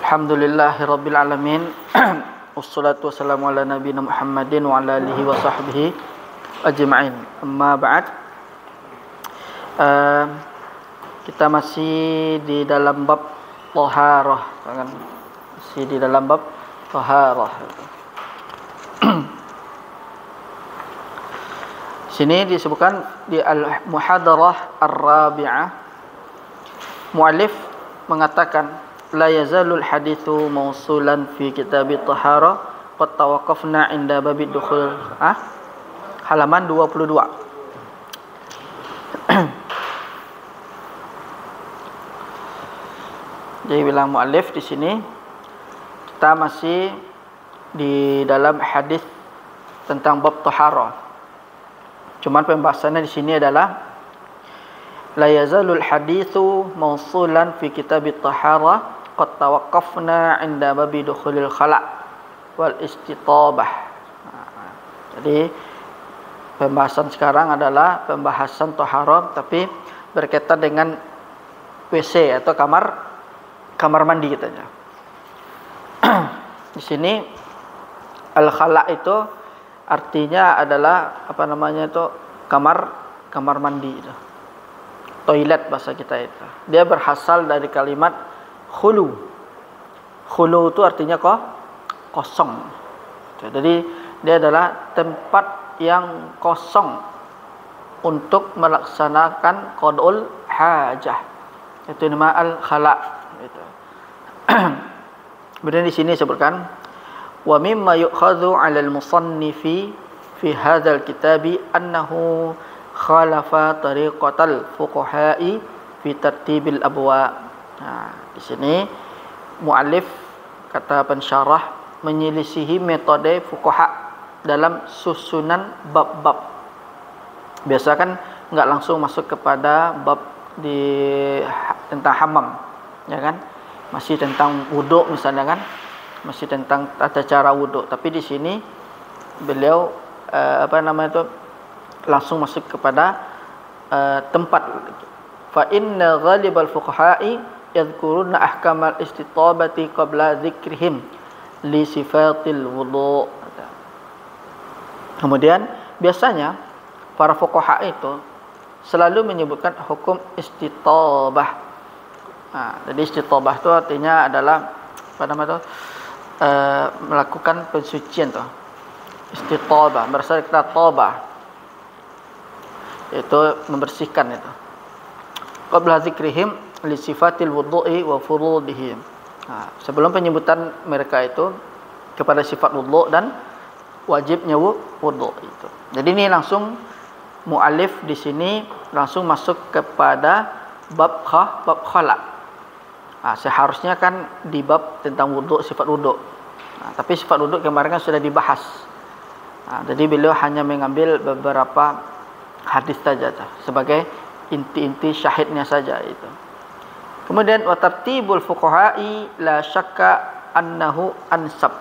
Alhamdulillahirabbil alamin. Wassalatu wassalamu ala nabiyina Muhammadin wa ala alihi wa sahbihi ajma'in. Amma ba'd. Kita masih di dalam bab taharah, kan? Masih di dalam bab taharah. Sini disebutkan di al-muhadarah ar-rabi'ah, muallif mengatakan la yazalul hadithu mausulan fi kitab at-tahara qad tawaqqafna inda babi dukhul halaman 22. Jadi bilang muallif di sini kita masih di dalam hadis tentang bab tahara. Cuman pembahasannya di sini adalah la yazalul hadithu mausulan fi kitab at-tahara qad tawaqqafna 'inda babi dukhulil khala' wal istitabah. Jadi pembahasan sekarang adalah pembahasan taharah tapi berkaitan dengan WC atau kamar mandi katanya. Di sini al-khala' itu artinya adalah kamar mandi itu. Toilet bahasa kita itu. Dia berasal dari kalimat khulu. Khulu itu artinya kosong. Jadi dia adalah tempat yang kosong untuk melaksanakan qadul hajah. Itu nama al-khala. Itu. Kemudian di sini disebutkan wa mimma yu'khadhu 'ala al-musannifi fi hadzal kitabi annahu khalafa tariqatal fuqaha'i fi tartibil abwa. Di sini muallif kata pensyarah menyelisihi metode fuqaha dalam susunan bab-bab. Biasa kan enggak langsung masuk kepada bab tentang hamam, ya kan? Masih tentang wuduk misalnya kan? Masih tentang tata cara wuduk. Tapi di sini beliau langsung masuk kepada tempat. Fa inna ghalibal fuqaha'i yadhkuruna ahkamal istitabati qabla dzikrihim li sifatil wudu'. Kemudian biasanya para fuqaha itu selalu menyebutkan hukum istitabah. Jadi istitabah itu artinya adalah melakukan pensucian tuh. Istitabah berasal dari kata tabah, itu membersihkan itu. Qabla zikrihim li sifatil wudu'i wa furudihi. Sebelum penyebutan mereka itu kepada sifat wudu' dan wajibnya wudu' itu. Jadi ini langsung muallif di sini langsung masuk kepada bab khala'. Seharusnya kan di bab tentang wudu', sifat wudu'. Tapi sifat wudu' kemarin kan sudah dibahas. Jadi beliau hanya mengambil beberapa hadis saja sebagai inti-inti syahidnya saja itu. Kemudian wa tartibul fuqaha'i la syakka annahu ansab.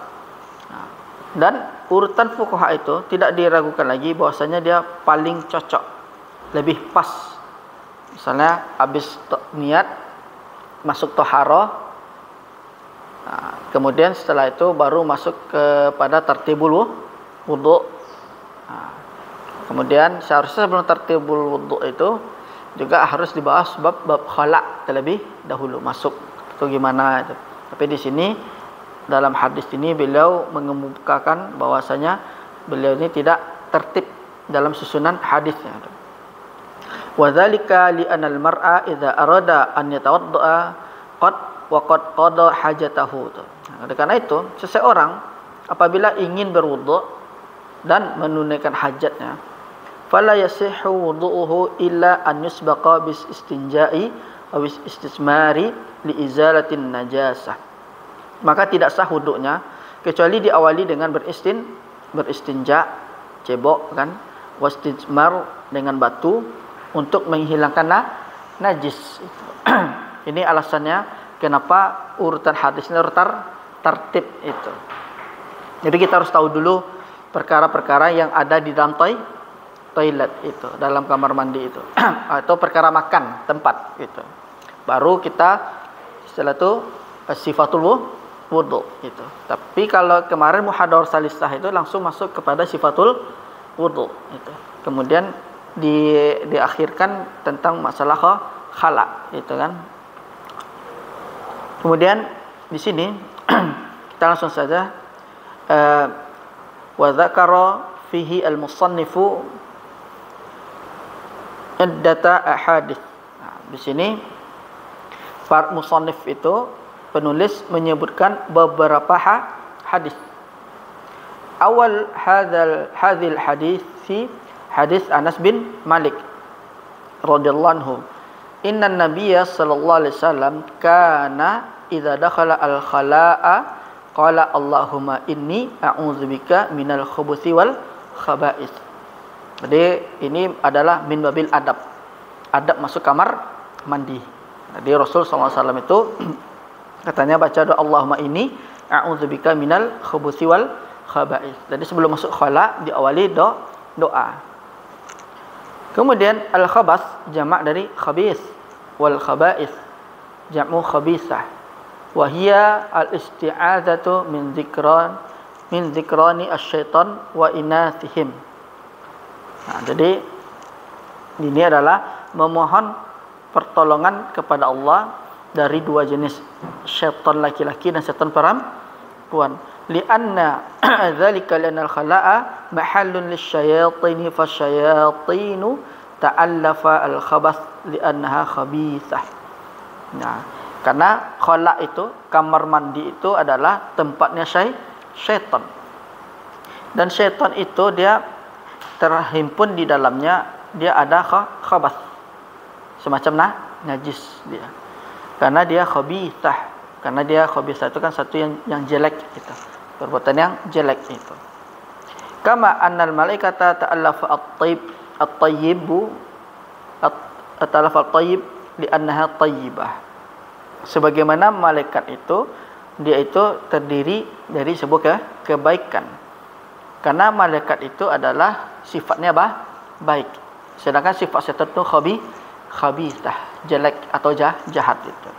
Dan urutan fuqaha itu tidak diragukan lagi bahwasanya dia paling cocok, lebih pas. Misalnya habis niat masuk taharah, kemudian setelah itu baru masuk kepada tartibul wudu'. Kemudian seharusnya sebelum tartibul wudu' itu juga harus dibahas bab khala' terlebih dahulu masuk itu gimana itu. Tapi di sini dalam hadis ini beliau mengemukakan bahwasanya beliau ini tidak tertib dalam susunan hadisnya. Wa dzalika li anal mar'a idza arada an yatawadda'a qad qada hajatahu. Oleh karena itu seseorang apabila ingin berwudu dan menunaikan hajatnya, fala yasihhu wudu'uhu illa an yusbaqa bis istinja'i aw istismari li izalatin najasah. Maka tidak sah wudu'nya kecuali diawali dengan beristinja, cebok kan, wastismar dengan batu untuk menghilangkan najis. Ini alasannya kenapa urutan hadisnya tertib itu. Jadi kita harus tahu dulu perkara-perkara yang ada di dalam toilet itu, dalam kamar mandi itu, atau perkara makan tempat itu. Baru kita setelah itu sifatul wudu itu. Tapi kalau kemarin muhadharah salisah itu langsung masuk kepada sifatul wudu itu. Kemudian diakhirkan tentang masalah khala itu kan. Kemudian di sini kita langsung saja wa dzakara fihi al-musannifu iddata ahadits. Nah, di sini para musannif itu penulis menyebutkan beberapa hadis. Awal hadhil hadisi hadis Anas bin Malik radhiyallahu anhu. Inna nabiyya sallallahu alaihi wasallam kana idza dakhala al-khala'a qala Allahumma inni a'udzubika minal khubuthi wal khaba'ith. Jadi ini adalah min babil adab. Adab masuk kamar mandi. Jadi Rasul SAW itu katanya baca doa Allahumma inni a'udzubika minal khubuthi wal khaba'ith. Jadi sebelum masuk khala diawali doa. Kemudian al-khabath jamak dari khabith wal khaba'ith jam'u khabithah. Wa hiya al-isti'adzatu min dzikrani asy-syaitan wa inathihim. Nah, jadi ini adalah memohon pertolongan kepada Allah dari dua jenis, syaitan laki-laki dan syaitan perempuan. Lianna dzalika li'anna al-khala'a mahallun lisyayatini fasyayatinu ta'allafa al-khabath li'annaha khabithah. Nah, karena khala itu, kamar mandi itu adalah tempatnya syaitan. Dan syaitan itu dia terhimpun di dalamnya, dia ada khabath. Semacam najis dia. Karena dia khabithah. Karena dia khabithah itu kan satu yang jelek gitu. Perbuatan yang jelek itu. Kama annal malaikata ta'allafa at-tayyibu at-talafa at-tayyib li'annaha tayyibah. Sebagaimana malaikat itu dia itu terdiri dari sebuah kebaikan. Karena malaikat itu adalah sifatnya baik. Sedangkan sifat setan itu khabithah, jelek atau jahat itu.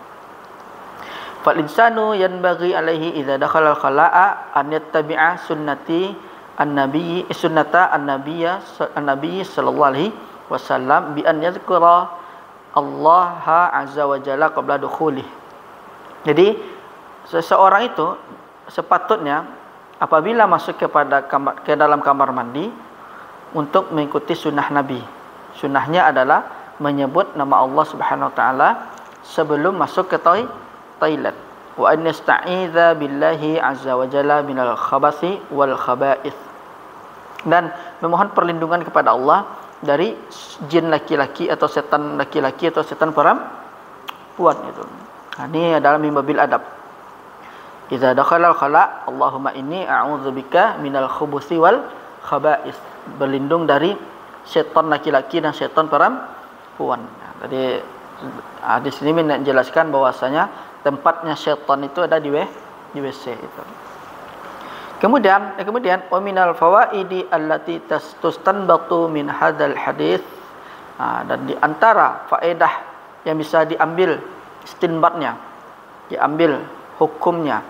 Fal insanu yanbaghi alaihi idza dakhala al-khala'a an yattabi'a sunnata an-nabiy sallallahu alaihi wasallam bi an yadhkura Allah azza wa jalla qabla dukhulih. Jadi seseorang itu sepatutnya apabila masuk ke dalam kamar mandi untuk mengikuti sunnah Nabi. Sunnahnya adalah menyebut nama Allah Subhanahu wa taala sebelum masuk ke toilet. Wa an yasta'idza billahi azza wa jalla minal khabathi wal khaba'ith. Dan memohon perlindungan kepada Allah dari jin laki-laki atau setan laki-laki atau setan perempuan itu. Nah, ini adalah min babil adab. Idza dakhala al-khala, Allahumma inni a'udzubika minal khubuthi wal khaba'ith. Berlindung dari setan laki-laki dan setan perempuan. Nah, tadi di sini menjelaskan bahwasanya tempatnya setan itu ada di WC itu. Kemudian wa minal fawaidi allati tustanbatu min hadzal hadis. Dan di antara faedah yang bisa diambil istinbatnya, diambil hukumnya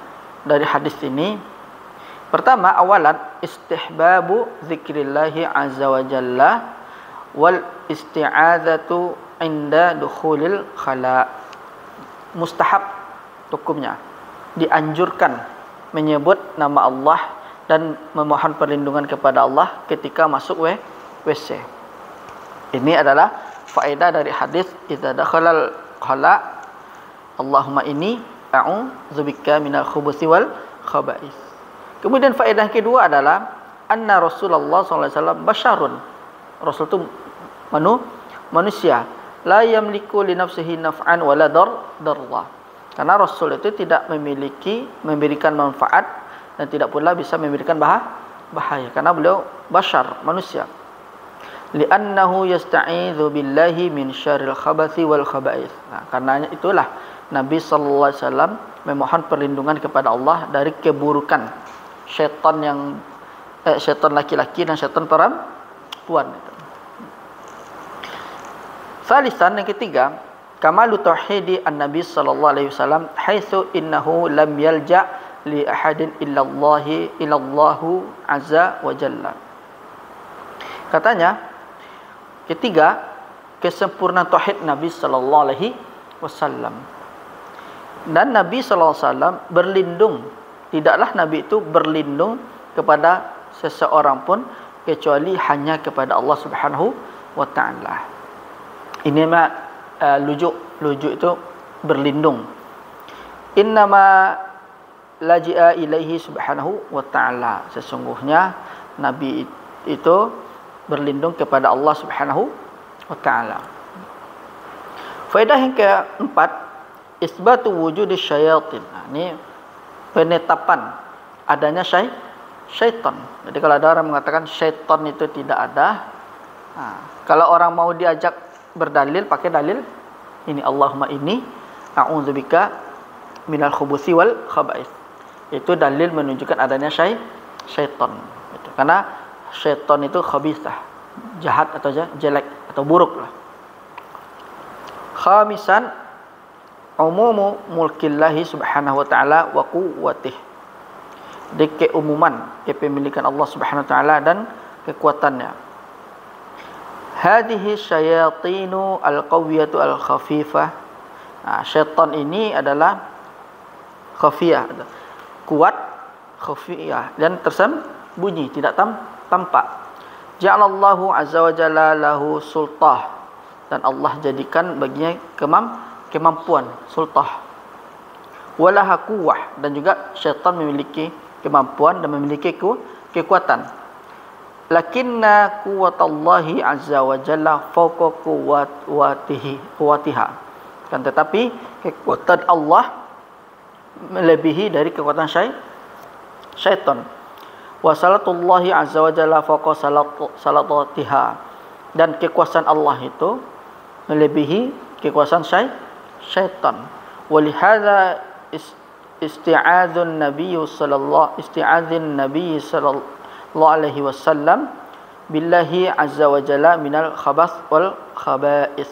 dari hadis ini. Pertama, awalan istihbabu zikrillahi azza wa jalla wal isti'adzatu inda dukhulil khala. Mustahab hukumnya, dianjurkan menyebut nama Allah dan memohon perlindungan kepada Allah ketika masuk WC. Ini adalah faedah dari hadis idza dakhalal khala Allahumma inni a'udzubika minal khubuthi wal khaba'ith. Kemudian faedah kedua adalah anna Rasulullah SAW basyarun. Rasul itu manusia, la yamliku li nafsihi naf'an wala darra. Karena Rasul itu tidak memberikan manfaat dan tidak pula bisa memberikan bahaya. Karena beliau bashar, manusia. Li'annahu yasta'idzu billahi min syarril khabathi wal khaba'ith. Nah, karena itulah Nabi sallallahu alaihi wasallam memohon perlindungan kepada Allah dari keburukan syaitan syaitan laki-laki dan syaitan perempuan itu. Salisan, yang ketiga, kamalu tauhidi an-nabi sallallahu alaihi wasallam haitsu innahu lam yalja li ahadin illallahu azza wa jalla. Katanya, ketiga, kesempurnaan tauhid Nabi sallallahu alaihi wasallam. Dan Nabi sallallahu alaihi wasallam berlindung, tidaklah Nabi itu berlindung kepada seseorang pun kecuali hanya kepada Allah Subhanahu wa taala. Ini lujuk itu berlindung. Innama laji'a ilaihi subhanahu wa ta'ala. Sesungguhnya Nabi itu berlindung kepada Allah Subhanahu wa ta'ala. Faedah yang keempat, isbatu wujudi syaitan. Ini penetapan adanya syaitan. Jadi kalau ada orang mengatakan syaitan itu tidak ada, kalau orang mau diajak berdalil, pakai dalil ini, Allahumma inni a'udzubika minal khubuthi wal khaba'ith. Itu dalil menunjukkan adanya syaitan. Itu karena syaitan itu khabithah, jahat atau jelek atau buruk lah. Khamisan, umumu mulkillahi subhanahu wa ta'ala wa quwwatih. Di keumuman kepemilikan Allah Subhanahu wa taala dan kekuatannya. Hadhihi syayatinu al-qawiyatu al-khafifah. Syaitan ini adalah khafiyah, kuat, khafiyah, dan tersembunyi, tidak tampak. Ja'alallahu azza wa jalla lahu sultah, dan Allah jadikan baginya kemampuan, sultah. Walaha quwwah, dan juga syaitan memiliki kemampuan dan memiliki kekuatan. Lakinna quwwatallahi azza wa jalla fawqa quwwatiha. Kan tetapi kekuatan Allah melebihi dari kekuatan syaitan. Wa salatullahi azza wa jalla fawqa salatatiha. Dan kekuasaan Allah itu melebihi kekuasaan syaitan. Walihadza isti'adzun Nabi sallallahu alaihi wasallam billahi azza wa jalla minal khabath wal khaba'ith.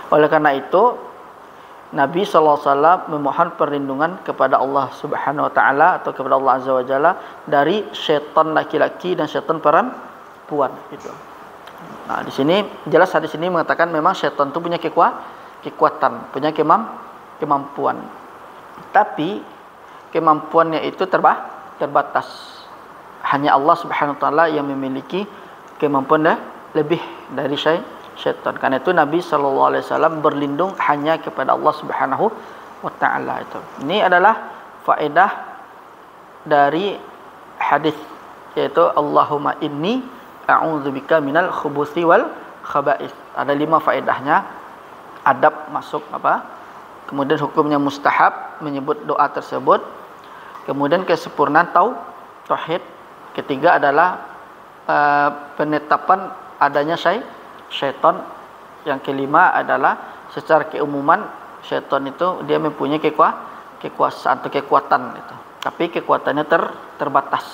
Oleh karena itu Nabi sallallahu alaihi wasallam memohon perlindungan kepada Allah Subhanahu wa taala atau kepada Allah azza wa jalla dari syaitan laki-laki dan syaitan perempuan itu. Nah, di sini jelas hadis ini mengatakan memang syaitan itu punya kekuatan, punya kemampuan. Tapi kemampuannya itu terbatas. Hanya Allah Subhanahu wa taala yang memiliki kemampuan lebih dari syaitan. Karena itu Nabi sallallahu alaihi wasallam berlindung hanya kepada Allah Subhanahu wa taala itu. Ini adalah faedah dari hadis, yaitu Allahumma inni a'udzubika minal khubuthi wal khaba'ith. Ada 5 faedahnya. Adab masuk kemudian hukumnya mustahab menyebut doa tersebut, kemudian kesempurnaan tauhid, ketiga adalah penetapan adanya syaitan, yang kelima adalah secara keumuman syaitan itu dia mempunyai kekuasaan atau kekuatan itu, tapi kekuatannya terbatas,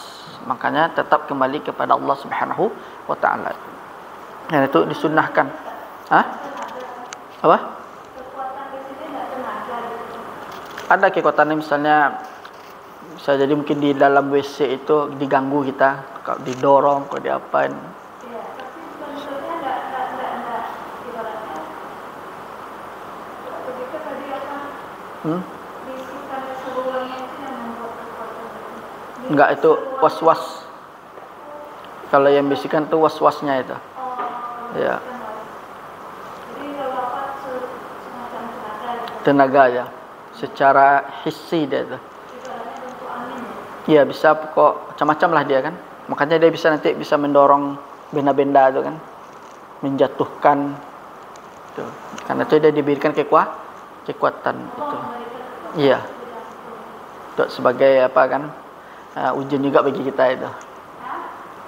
makanya tetap kembali kepada Allah Subhanahu wa taala. Dan itu disunnahkan. Apa? Ada kekuatannya, misalnya bisa jadi mungkin di dalam WC itu diganggu kita, kalau didorong, kalau diapain. Enggak, itu was-was. Kalau yang bisikan itu was-wasnya itu. Ya. Tenaga ya. Secara hissi dia itu. Iya, bisa pokok macam-macam lah dia kan. Makanya dia bisa nanti bisa mendorong benda-benda itu kan. Menjatuhkan. Itu. Karena itu dia diberikan kekuatan itu. Iya. Untuk sebagai apa kan? Ujian juga bagi kita itu.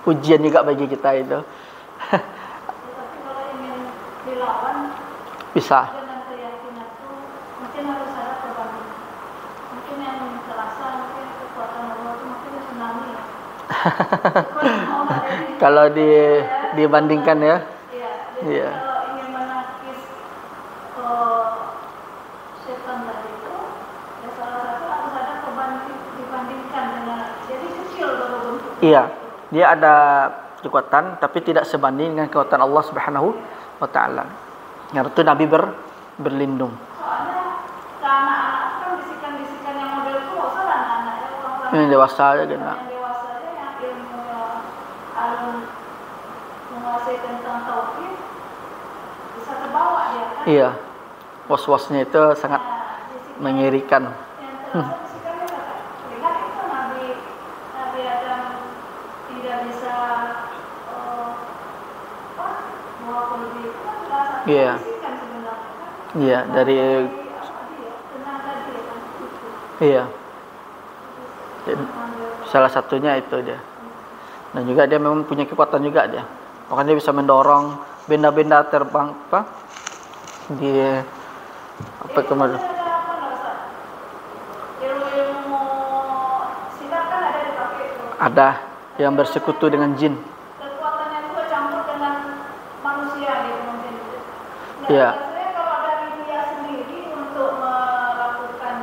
Ujian juga bagi kita itu. Bisa. Kalau dibandingkan ya. Iya. dibandingkan dengan jadi kecil baru bentuk. Iya, dia ada kekuatan tapi tidak sebanding dengan kekuatan Allah Subhanahu wa taala. Yang itu Nabi berlindung. Soalnya anak-anak kan bisikan-bisikan yang model itu nggak usah anak-anak yang orang-orang Yang dewasa aja kena. yang dewasa aja yang ilmunya alun menguasai tentang tauhid bisa terbawa dia kan. Iya. Was-wasnya itu sangat Bisikan mengerikan. yang terasa bisikannya kata lihat itu Nabi Adam tidak bisa bawa kulbi itu kan salah satu Iya. bisikan sebenarnya kan. Iya, dari tenaga dia kan itu. iya. Salah satunya itu dia. Dan juga dia memang punya kekuatan juga dia. Makanya dia bisa mendorong benda-benda terbang apa? Dia apa kemana? Ilmu silat kan ada dipakai itu. Ada yang bersekutu dengan jin. Kekuatannya juga campur dengan manusia gitu mungkin. Nah, Iya. biasanya kalau dari dia sendiri untuk melakukan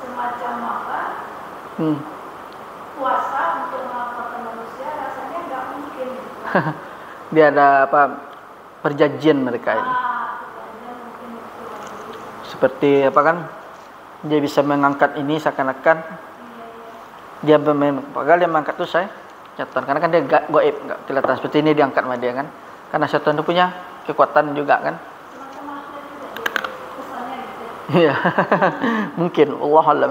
semacam apa puasa untuk melakukan manusia rasanya nggak mungkin. Dia ada apa? Perjanjian mereka ini. Mungkin itu. Seperti apa kan? Dia bisa mengangkat ini seakan-akan dia padahal dia mengangkat itu saya syaitan karena kan dia gaib enggak kelihatan seperti ini diangkat sama dia kan. Karena syaitan itu punya kekuatan juga kan. Semacam magnet juga kesannya gitu. Iya. Mungkin Allah alam.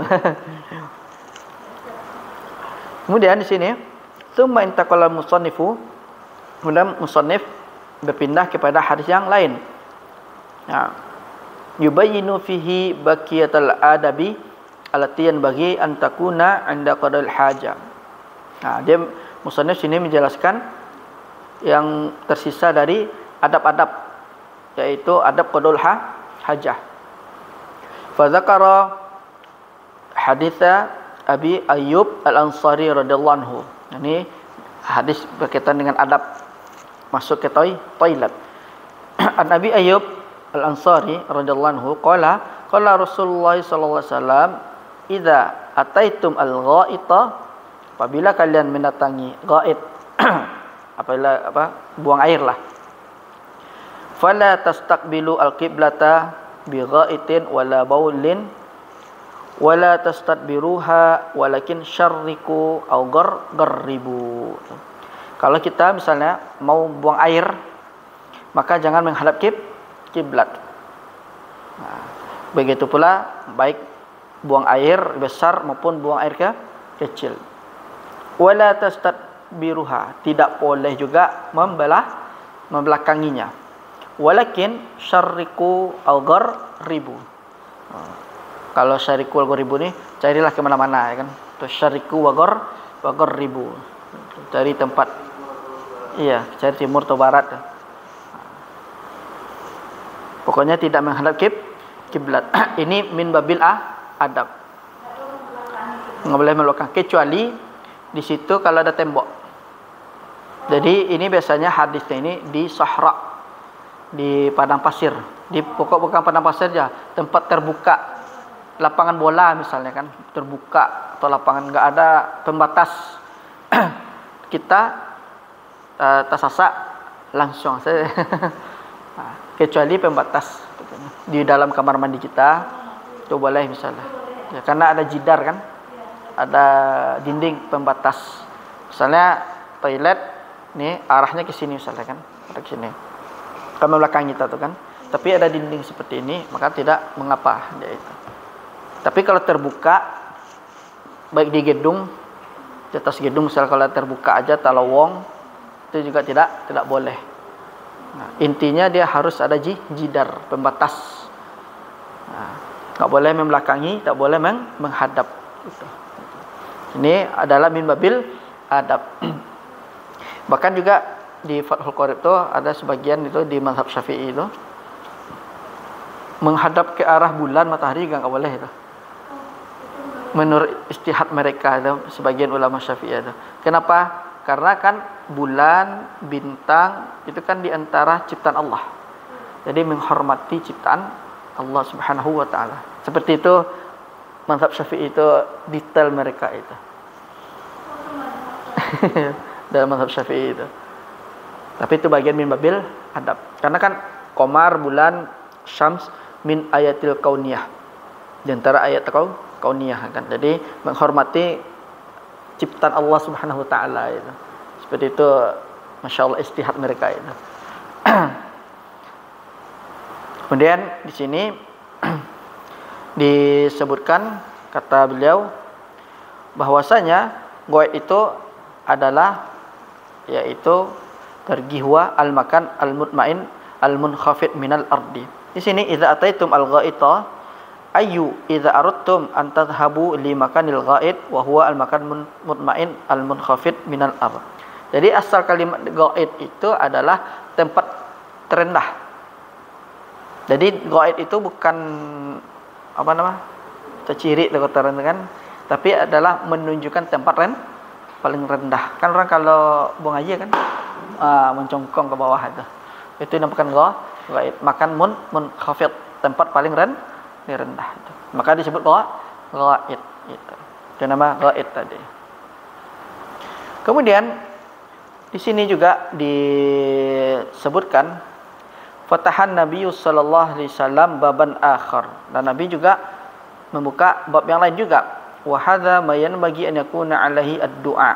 Kemudian di sini tsumma intaqala musannifu, kemudian musannif berpindah kepada hadis yang lain. Nah, yubayyinu fihi baqiyatal adabi allati yanbaghi an takuna 'inda qada'il hajah. Nah, dia musannif sini menjelaskan yang tersisa dari adab-adab, yaitu adab qada'ul hajah. Fa dzakara haditsa Abi Ayyub Al-Ansari radhiyallahu anhu. Ini hadis berkaitan dengan adab masuk ke toilet. An Abi Ayyub Al-Ansari radhiyallahu anhu qala Rasulullah sallallahu alaihi wasallam, "Idza ataitum al-ghaita," apabila kalian mendatangi ghaid, apabila buang air lah. "Fala tastaqbilu al-qiblata bi ghaitin wala baulin wala tastadbiruha walakin syarriku aw garribu." Kalau kita misalnya mau buang air, maka jangan menghadap kiblat. Nah, begitu pula baik buang air besar maupun buang air kecil. Wala tastadbiruha, tidak boleh juga membelakanginya. Walakin syarriku aw garribu. Kalau syariku wa gharibu ni carilah ke mana-mana ya kan. Terus syariku wa gharibu. Cari tempat. Iya, cari timur atau barat. Pokoknya tidak menghadap kiblat. Ini min babil adab. Enggak boleh membelakang kecuali di situ kalau ada tembok. Jadi ini biasanya hadisnya ini di sahra, di padang pasir. Di pokok bukan padang pasir aja, tempat terbuka. Lapangan bola misalnya kan terbuka atau lapangan enggak ada pembatas. Kita tersasak langsung saya. Kecuali pembatas di dalam kamar mandi kita itu boleh misalnya. Ya, karena ada jidar kan. Ada dinding pembatas. Misalnya toilet nih arahnya ke sini misalnya kan. Ada ke sini. Kamar belakang kita tuh kan. Tapi ada dinding seperti ini, maka tidak mengapa dia itu. Tapi kalau terbuka baik di gedung, di atas gedung misalnya kalau terbuka aja talawong itu juga tidak boleh. Nah, intinya dia harus ada jidar pembatas. Nah, tak boleh membelakangi, tak boleh menghadap. Gitu. Ini adalah min babil adab. Bahkan juga di Fathul Qorib itu ada sebagian itu di mazhab Syafi'i itu menghadap ke arah bulan matahari juga enggak boleh itu. Menurut istihad mereka itu sebagian ulama Syafi'i itu. Kenapa? Karena kan bulan, bintang itu kan di antara ciptaan Allah. Jadi menghormati ciptaan Allah Subhanahu wa taala. Seperti itu mazhab Syafi'i itu detail mereka itu. Dalam mazhab Syafi'i itu. Tapi itu bagian min babil adab. Karena kan qamar, bulan, syams min ayatil kauniyah. Di antara ayat kauniyah kan. Jadi menghormati ciptaan Allah Subhanahu wa taala itu. Seperti itu, masyaallah istihad mereka itu. Kemudian di sini disebutkan kata beliau bahwasanya ghaib itu adalah yaitu tergihwa al-makan al-mutmain al-munkhafid minal ardi. Di sini idza ataitum al-ghaita ayu idza aradtum an tadhhabu li makanil ghaid wa huwa al-makan mutmain al-munkhafid minal ard. Jadi asal kalimat ghaid itu adalah tempat terendah. Jadi ghaid itu bukan apa nama? Ciri lokotaran kan, tapi adalah menunjukkan tempat paling rendah. Kan orang kalau buang aja kan mencongkong ke bawah itu dinamakan ghaid. Makan munkhafid, tempat paling rendah itu. Maka disebut ghaid itu. Itu nama ghaid tadi. Kemudian di sini juga disebutkan fatahan Nabi sallallahu alaihi wasallam baban akhar, dan Nabi juga membuka bab yang lain juga. Wa hadza ma yanbaghi an yakuna alaihi ad-du'a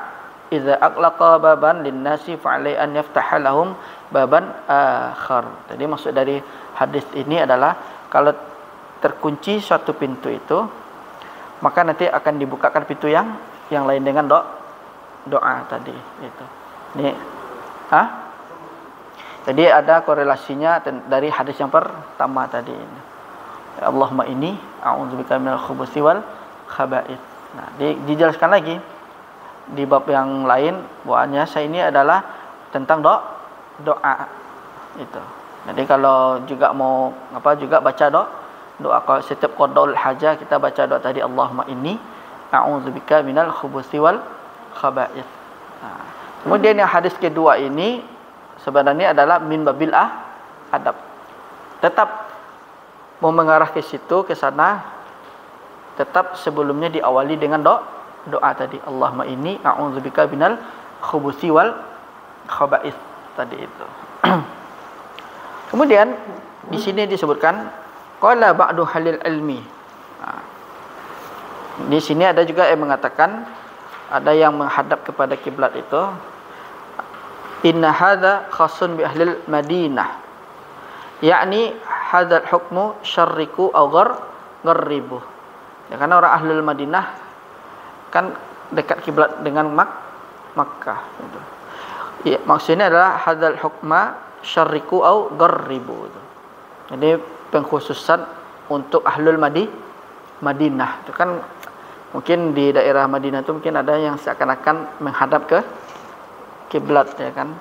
idza aqlaqa baban lin-nasi fa alai an yaftaha lahum baban akhar. Jadi maksud dari hadis ini adalah kalau terkunci suatu pintu itu, maka nanti akan dibukakan pintu yang lain dengan doa tadi itu. Ini jadi ada korelasinya dari hadis yang pertama tadi. Allahumma inni a'udzubika minal khubuthi wal khaba'ith. Nah, dijelaskan lagi di bab yang lain bahwanya saya ini adalah tentang doa itu. Jadi kalau juga mau juga baca doa kalau setiap qadaul hajah kita baca doa tadi Allahumma inni a'udzubika minal khubuthi wal khaba'ith. Nah, kemudian yang hadis kedua ini sebenarnya adalah min babil adab. Tetap mau mengarah ke situ, ke sana, tetap sebelumnya diawali dengan doa tadi Allahumma inni a'udzubika minal khubuthi wal khaba'ith tadi itu. Kemudian di sini disebutkan qala ba'du halil ilmi. Di sini ada juga yang mengatakan ada yang menghadap kepada kiblat itu inna hadza khasun bi ahlil Madinah, yakni hadzal hukmu syarriku aw gharribu. Ya, karena orang ahlul Madinah kan dekat kiblat dengan Makkah gitu. Ya, maksudnya adalah hadzal hukma syarriku aw gharribu itu. Jadi pengkhususan untuk ahlul Madinah. Itu kan mungkin di daerah Madinah itu mungkin ada yang seakan-akan menghadap ke kiblat ya kan.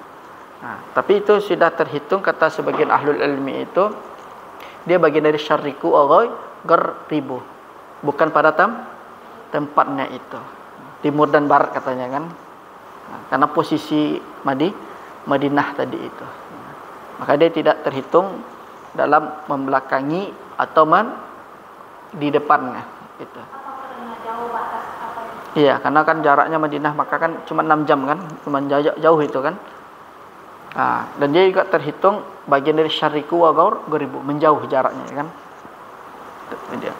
Nah, tapi itu sudah terhitung kata sebagian ahlul ilmi itu dia bagian dari syarriku atau gharribu, bukan pada tempatnya itu, timur dan barat katanya kan. Nah, karena posisi Madinah tadi itu, maka dia tidak terhitung dalam membelakangi atau di depannya itu. Iya, karena kan jaraknya Madinah maka kan cuma 6 jam kan, cuma jauh itu kan. Nah, dan dia juga terhitung bagian dari syarriku wa gharribu, menjauh jaraknya kan. Itu dia.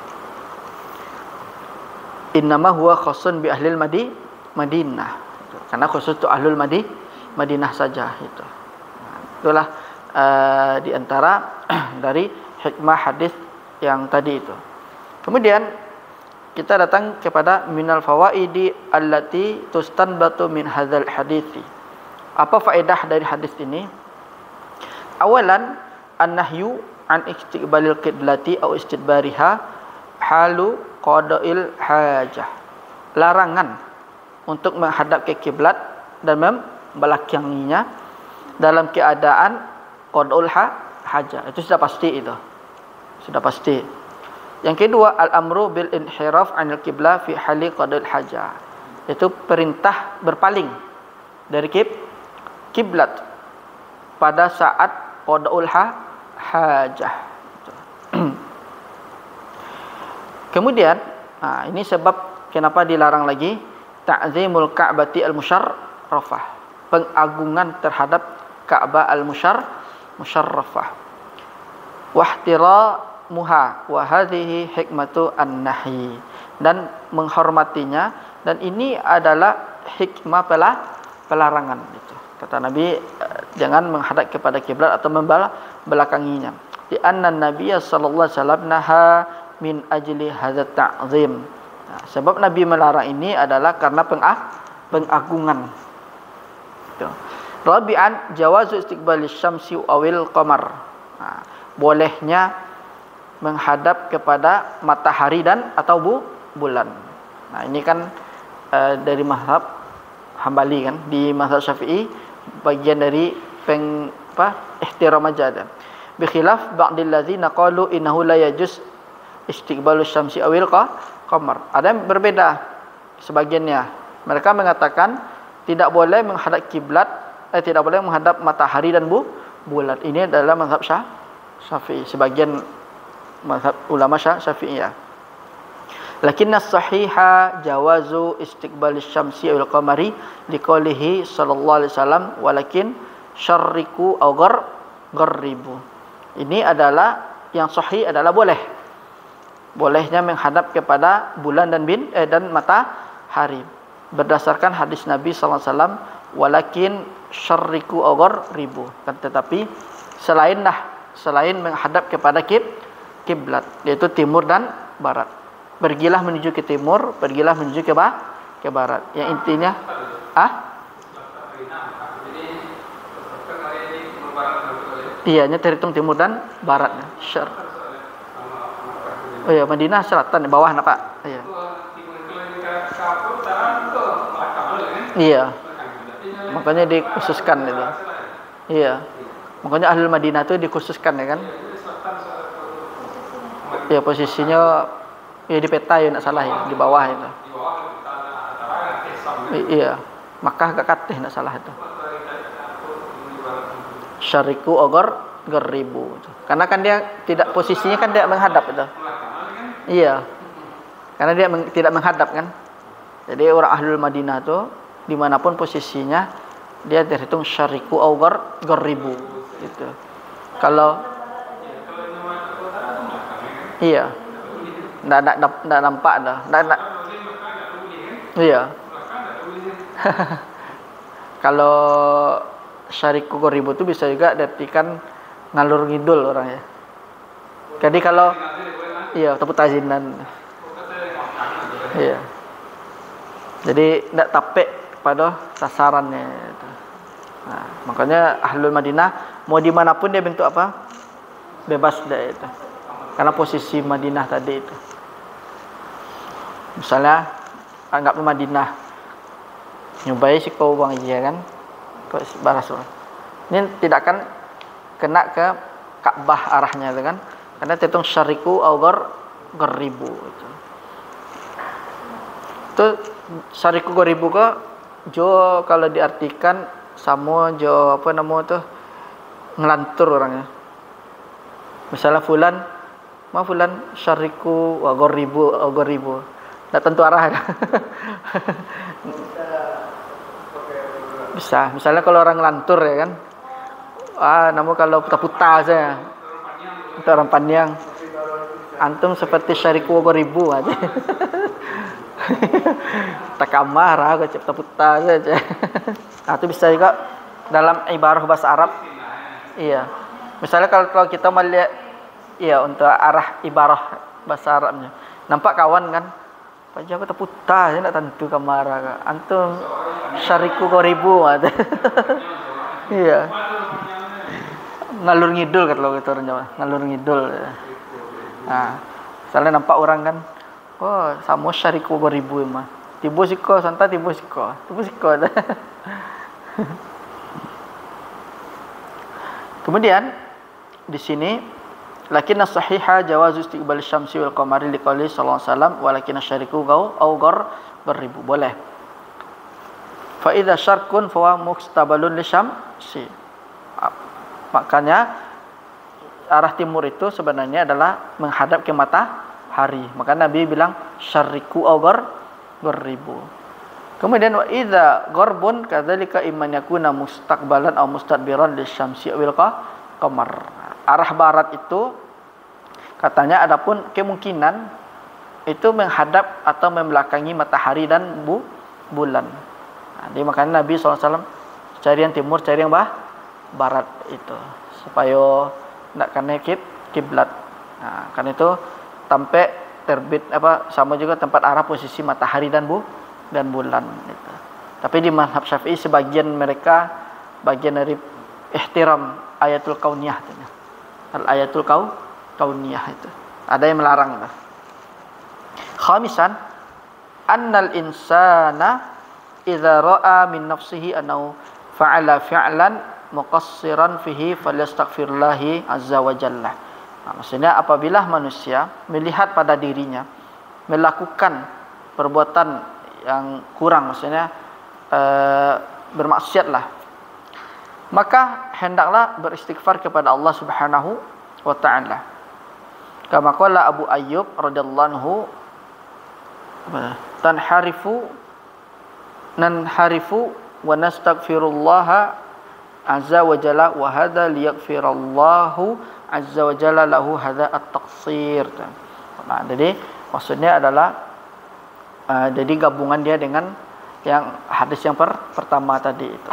Innama huwa khasun bi ahlil Madinah. Karena khusus untuk ahlul Madinah saja itu. Nah, itulah di antara dari hikmah hadis yang tadi itu. Kemudian kita datang kepada minal fawaidi allati tustanbatu min hadzal hadithi. Apa faedah dari hadis ini? Awalan an-nahyu an istiqbalil qiblati aw istidbariha halu qada'il hajah. Larangan untuk menghadap ke kiblat dan membelakanginya dalam keadaan qada'ul hajah. Itu sudah pasti itu. Sudah pasti. Yang kedua, al-amru bil inhiraf 'anil qiblah fi hali qada'il hajah. Itu perintah berpaling dari kiblat pada saat qada'ul hajah. Kemudian Ini sebab kenapa dilarang lagi ta'zimul Ka'bati al-musyarrafah, pengagungan terhadap Ka'bah al-musyarrafah. Wahtiramuha wa hadhihi hikmatu an-nahi, dan menghormatinya, dan ini adalah hikmah pelarangan itu. Kata Nabi, jangan menghadap kepada kiblat atau membelakanginya. Di anna Nabiy sallallahu alaihi wasallam naha min ajli hadzal ta'zim. Sebab Nabi melarang ini adalah karena pengagungan. Itu. Rabi'an jawazu istiqbalis syamsi awil qamar. Bolehnya menghadap kepada matahari dan atau bulan. Ini kan dari mazhab Hambali kan. Di mazhab Syafi'i bagian dari ihtiram aja. Bi khilaf ba'dil ladzina qalu innahu la yajuz istiqbalus syamsi awil qamar. Ada yang berbeda sebagiannya. Mereka mengatakan tidak boleh menghadap kiblat, tidak boleh menghadap matahari dan bulan. Ini adalah mazhab Syafi'i, sebagian mazhab ulama Syafi'iyah. Lakinna sahiha jawazu istiqbalis syamsi awil qamari liqaulihi sallallahu alaihi wasallam walakin syarriku aw gharribu. Ini adalah yang sahih adalah bolehnya menghadap kepada bulan dan matahari berdasarkan hadis Nabi sallallahu alaihi wasallam walakin syarriku aw gharribu. Tetapi selain menghadap kepada kiblat, yaitu timur dan barat. Pergilah menuju ke timur, pergilah menuju ke barat. Yang intinya Iyanya terhitung timur dan barat. Oh ya, Madinah selatan di bawah Pak. Iya. Iya. Makanya dikhususkan itu. Iya. Makanya Ahlul Madinah itu dikhususkan ya kan. Ya posisinya ya di peta ya enggak salah ya, di bawah itu. Iya. Makkah agak katih enggak salah itu. Syariku ogor geribu. Karena kan dia tidak posisinya kan tidak menghadap itu. Iya. Karena dia tidak menghadap kan. Jadi orang Ahlul Madinah itu dimanapun posisinya dia terhitung syariku ogor geribu gitu. Kalau iya. Enggak nampak dah. Enggak. Iya. Kalau syariku goribu itu bisa juga diartikan ngalur ngidul orang ya. Jadi kalau iya tepuk tazinan. Iya. Jadi tidak tapek pada sasarannya itu. Nah, makanya Ahlul Madinah mau dimanapun dia bentuk apa? Bebas dia itu. Karena posisi Madinah tadi itu. Misalnya anggap Madinah nyobai si kau bang iya kan? Kau baras. Ini tidak akan kena ke Ka'bah arahnya itu kan? Karena terhitung syariku awgar geribu itu. Itu syariku geribu ke jo kalau diartikan sama jo apa nama tuh ngelantur orangnya. Misalnya fulan syariku wa goribu. Tidak tentu arah. Bisa. Misalnya kalau orang ngelantur ya kan. Namun kalau putar-putar saja. Itu orang Panyang. Antum seperti syariku wa goribu aja. Tak marah kau putar-putar saja. Itu bisa juga dalam ibarah bahasa Arab. Iya. Misalnya kalau kita melihat iya untuk arah ibarah bahasa Arabnya. Nampak kawan kan? Pak Jawa terputar, saya nak tentu kamera. Antum syariku goribu ada. Iya. Ngalur ngidul kata lo gitu orang Jawa. Ngalur ngidul. Nah, misalnya nampak orang kan, oh sama syariku goribu mah. Tibu siko, santai tibu siko. Kemudian di sini lakin as-sahiha jawazu istiqbal syamsi wal qamari liqauli sallallahu alaihi wasallam walakin asyariku ghaur beribu boleh. Fa idza syarqun fa muqtabalun lisyamsi. Makanya arah timur itu sebenarnya adalah menghadap ke matahari. Maka Nabi bilang syarriku aw gharribu. Kemudian wa idza gharbun kadzalika imman yakuna mustaqbalan aw mustadbiran lisyamsi awil qamar. Arah barat itu katanya adapun kemungkinan itu menghadap atau membelakangi matahari dan bulan. Jadi makanya Nabi SAW cari yang timur, cari yang barat itu supaya tidak kena kiblat. Nah, karena itu sampai terbit sama juga tempat arah posisi matahari dan bulan itu. Tapi di mazhab Syafi'i sebagian mereka bagian dari ihtiram ayatul kauniyah itu. Al-ayatul kauniyah itu. Ada yang melarang itu. Khamisan, annal insana idza ra'a min nafsihi annahu fa'ala fi'lan muqassiran fihi falyastaghfirlahi azza wa jalla. Maksudnya apabila manusia melihat pada dirinya melakukan perbuatan yang kurang, maksudnya bermaksiatlah, maka hendaklah beristighfar kepada Allah Subhanahu wa taala. Kama qala Abu Ayyub radhiyallahu anhu, nanharifu wa nastaghfirullah azza wa jalla wa hadza liyaghfirallahu azza wa jalla lahu hadza at-taqsir. Nah, jadi maksudnya adalah jadi gabungan dia dengan yang hadis yang pertama tadi itu.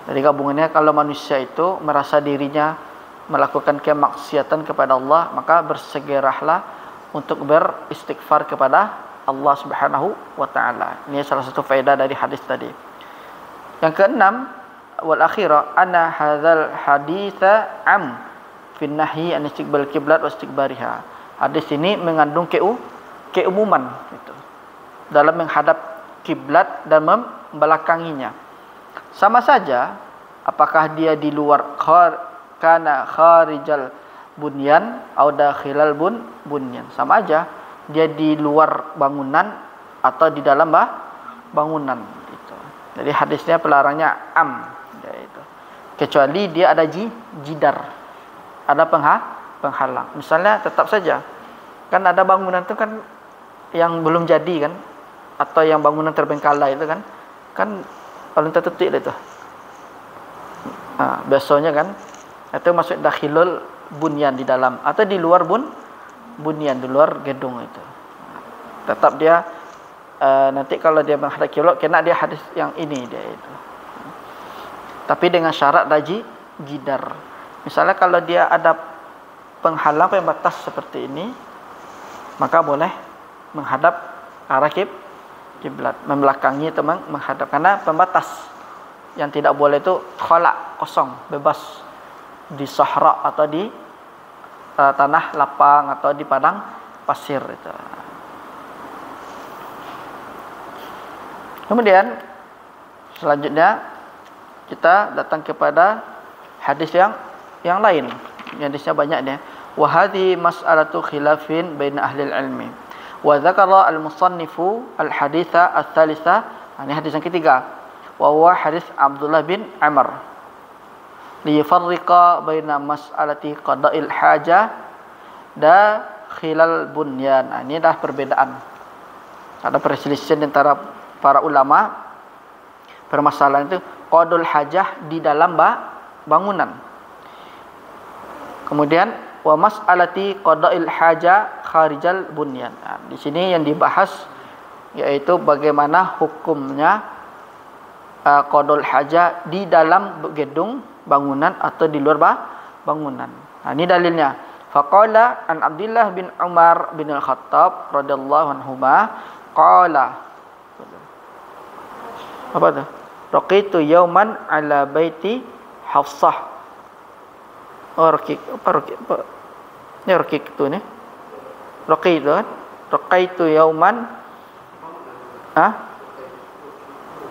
Jadi gabungannya kalau manusia itu merasa dirinya melakukan kemaksiatan kepada Allah, maka bersegeralah untuk beristighfar kepada Allah Subhanahu wa taala. Ini salah satu faedah dari hadis tadi. Yang keenam, wal akhirah anna hadzal haditsa am fi nahyi an istiqbal qiblat wa istiqbariha. Hadis ini mengandung keumuman itu dalam menghadap kiblat dan membelakanginya. Sama saja apakah dia di luar kana kharijal bunyan atau dakhilal bunyan. Sama aja dia di luar bangunan atau di dalam bangunan itu. Jadi hadisnya pelarangnya am yaitu. Kecuali dia ada jidar. Ada penghalang. Misalnya tetap saja kan ada bangunan itu kan yang belum jadi kan, atau yang bangunan terbengkalai itu kan paling tertutup itu. Biasanya kan itu masuk dakhilul bunyan di dalam atau di luar bunyan, di luar gedung itu. Tetap dia nanti kalau dia menghadap kiblat kena dia hadis yang ini dia itu. Tapi dengan syarat daji jidar. Misalnya kalau dia ada penghalang pembatas seperti ini, maka boleh menghadap arah kiblat, membelakangi teman menghadap, karena pembatas yang tidak boleh itu khala, kosong, bebas di sahra atau di tanah lapang atau di padang pasir itu. Kemudian selanjutnya kita datang kepada hadis yang lain. Hadisnya banyak dia. Wa hadhi mas'alatu khilafin baina ahli ilmi. Wa dzakara al-musannifu al-haditsa ats-tsalitsa. Ini hadis yang ketiga. Wa huwa hadis Abdullah bin Amr. Li yufarriqa baina mas'alati qada'il hajah da khilal bunyan. Ini dah perbedaan. Ada perselisihan antara para ulama. Permasalahan itu qadul hajah di dalam bangunan. Kemudian wa mas'alati qada'il haja kharijal bunyan. Nah, di sini yang dibahas yaitu bagaimana hukumnya qadul haja di dalam gedung bangunan atau di luar bangunan. Nah, ini dalilnya. Faqala an Abdullah bin Umar bin Al-Khattab radhiyallahu anhuma qala. Apa tu? Raqitu yauman ala baiti Hafsah. Oh, rakik apa? Ini rakik tu ni. Rakik tu kan? Raqaitu yauman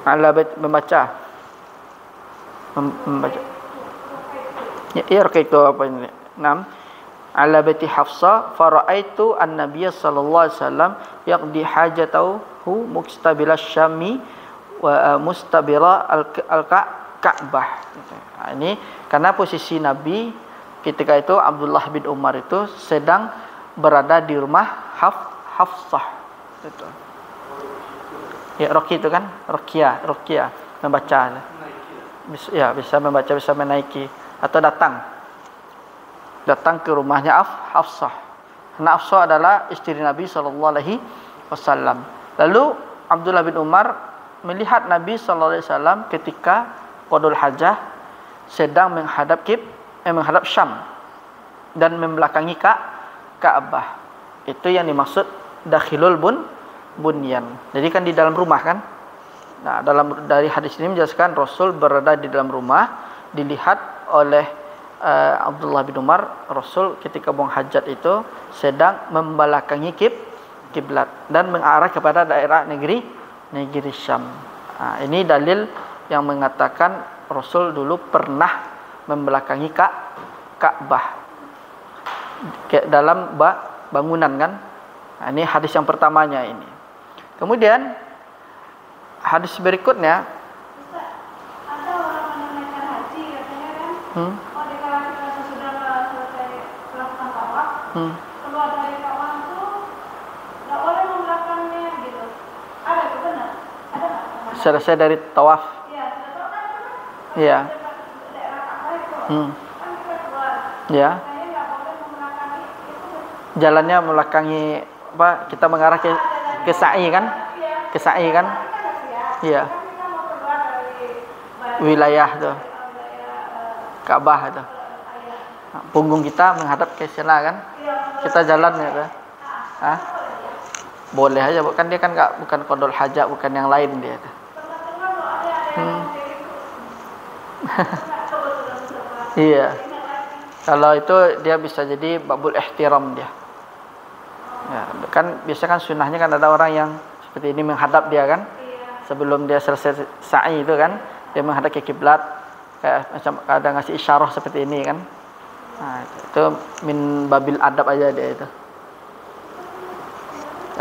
ala bait membaca. Ya rakik tu apa ini? 6. Ala baiti Hafsah faraitu an-nabiy sallallahu alaihi wasallam yaqdi hajatahu muqtabila syami wa mustabira al-Ka'bah. Ini karena posisi Nabi ketika itu Abdullah bin Umar itu sedang berada di rumah Hafsah. Itu. Ya, Roki itu kan, Rokia, membaca. Ya, bisa membaca, bisa menaiki atau datang ke rumahnya Hafsah. Karena Hafsah adalah istri Nabi sallallahu alaihi wasallam. Lalu Abdullah bin Umar melihat Nabi sallallahu alaihi wasallam ketika qadul hajah sedang menghadap Syam dan membelakangi Ka'bah. Itu yang dimaksud dakhilul bunyan. Jadi kan di dalam rumah kan. Nah, dari hadis ini menjelaskan Rasul berada di dalam rumah, dilihat oleh Abdullah bin Umar, Rasul ketika buang hajat itu sedang membelakangi kiblat dan mengarah kepada daerah negeri Syam. Nah, ini dalil yang mengatakan Rasul dulu pernah membelakangi Ka'bah dalam bangunan kan. Nah, ini hadis yang pertamanya ini. Kemudian hadis berikutnya, ada orang menunaikan haji katanya kan, ketika kita sudah selesai melakukan tawaf, keluar dari Ka'bah itu nggak boleh membelakangnya gitu. Ada itu benar? Ada nggak? Selesai dari tawaf. Iya, sudah tahu kan? Iya. Daerah Ka'bah itu, kan kita keluar. Ya. Katanya nggak boleh membelakangi itu. Jalannya membelakangi apa? Kita mengarah ke sa'i kan? Ke sa'i kan? Iya. Wilayah tuh. Ka'bah itu. Punggung kita menghadap ke sana kan? Kita jalan ya tuh. Hah? Boleh aja, bukan dia kan bukan qadul hajat, bukan yang lain dia tuh. Iya. Kalau itu dia bisa jadi babul ihtiram dia. Ya, kan biasa kan sunnahnya kan ada orang yang seperti ini menghadap dia kan. Sebelum dia selesai sa'i itu kan, dia menghadap ke kiblat, kayak macam ada ngasih isyarah seperti ini kan. Nah, itu min babil adab aja dia itu.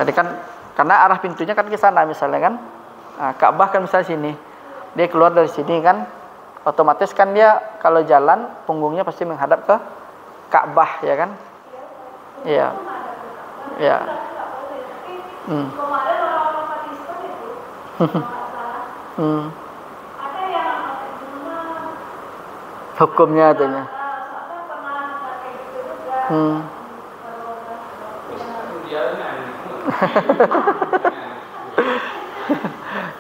Jadi kan karena arah pintunya kan ke sana misalnya kan. Nah, Ka'bah kan misalnya sini. Dia keluar dari sini kan, otomatis kan dia kalau jalan punggungnya pasti menghadap ke Ka'bah ya kan? Iya. Ya. Kemarin orang-orang Pakistan itu, ada yang hukumnya adanya. soalnya pernah pakai gitu juga.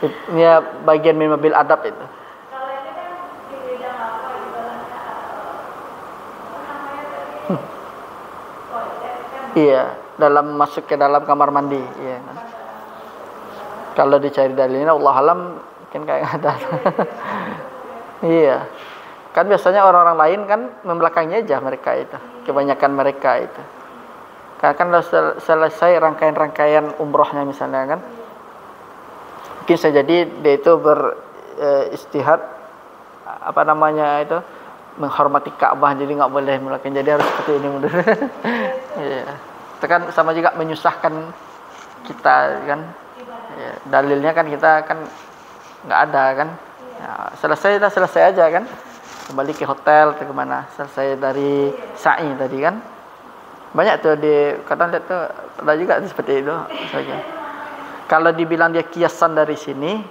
Ini ya bagian min babil adab itu. Kalau ini kan di bidang apa ibaratnya apa namanya tadi? Toilet kan. Iya, dalam masuk ke dalam kamar mandi, iya. Kalau dicari dalilnya Allah alam mungkin kayak ada. Iya. Kan biasanya orang-orang lain kan membelakangnya aja mereka itu. Kebanyakan mereka itu. Karena kan selesai rangkaian-rangkaian umrohnya misalnya kan. Mungkin bisa jadi dia itu beristihad apa namanya itu menghormati Ka'bah, jadi nggak boleh membelakang. Jadi harus seperti ini mundur. Iya. Itu kan sama juga menyusahkan kita kan. Ya, dalilnya kan kita kan nggak ada kan. Ya, selesai aja kan. Kembali ke hotel atau kemana. Selesai dari sa'i tadi kan. Banyak tuh di kadang lihat tuh ada juga seperti itu saja. Kalau dibilang dia kiasan dari sini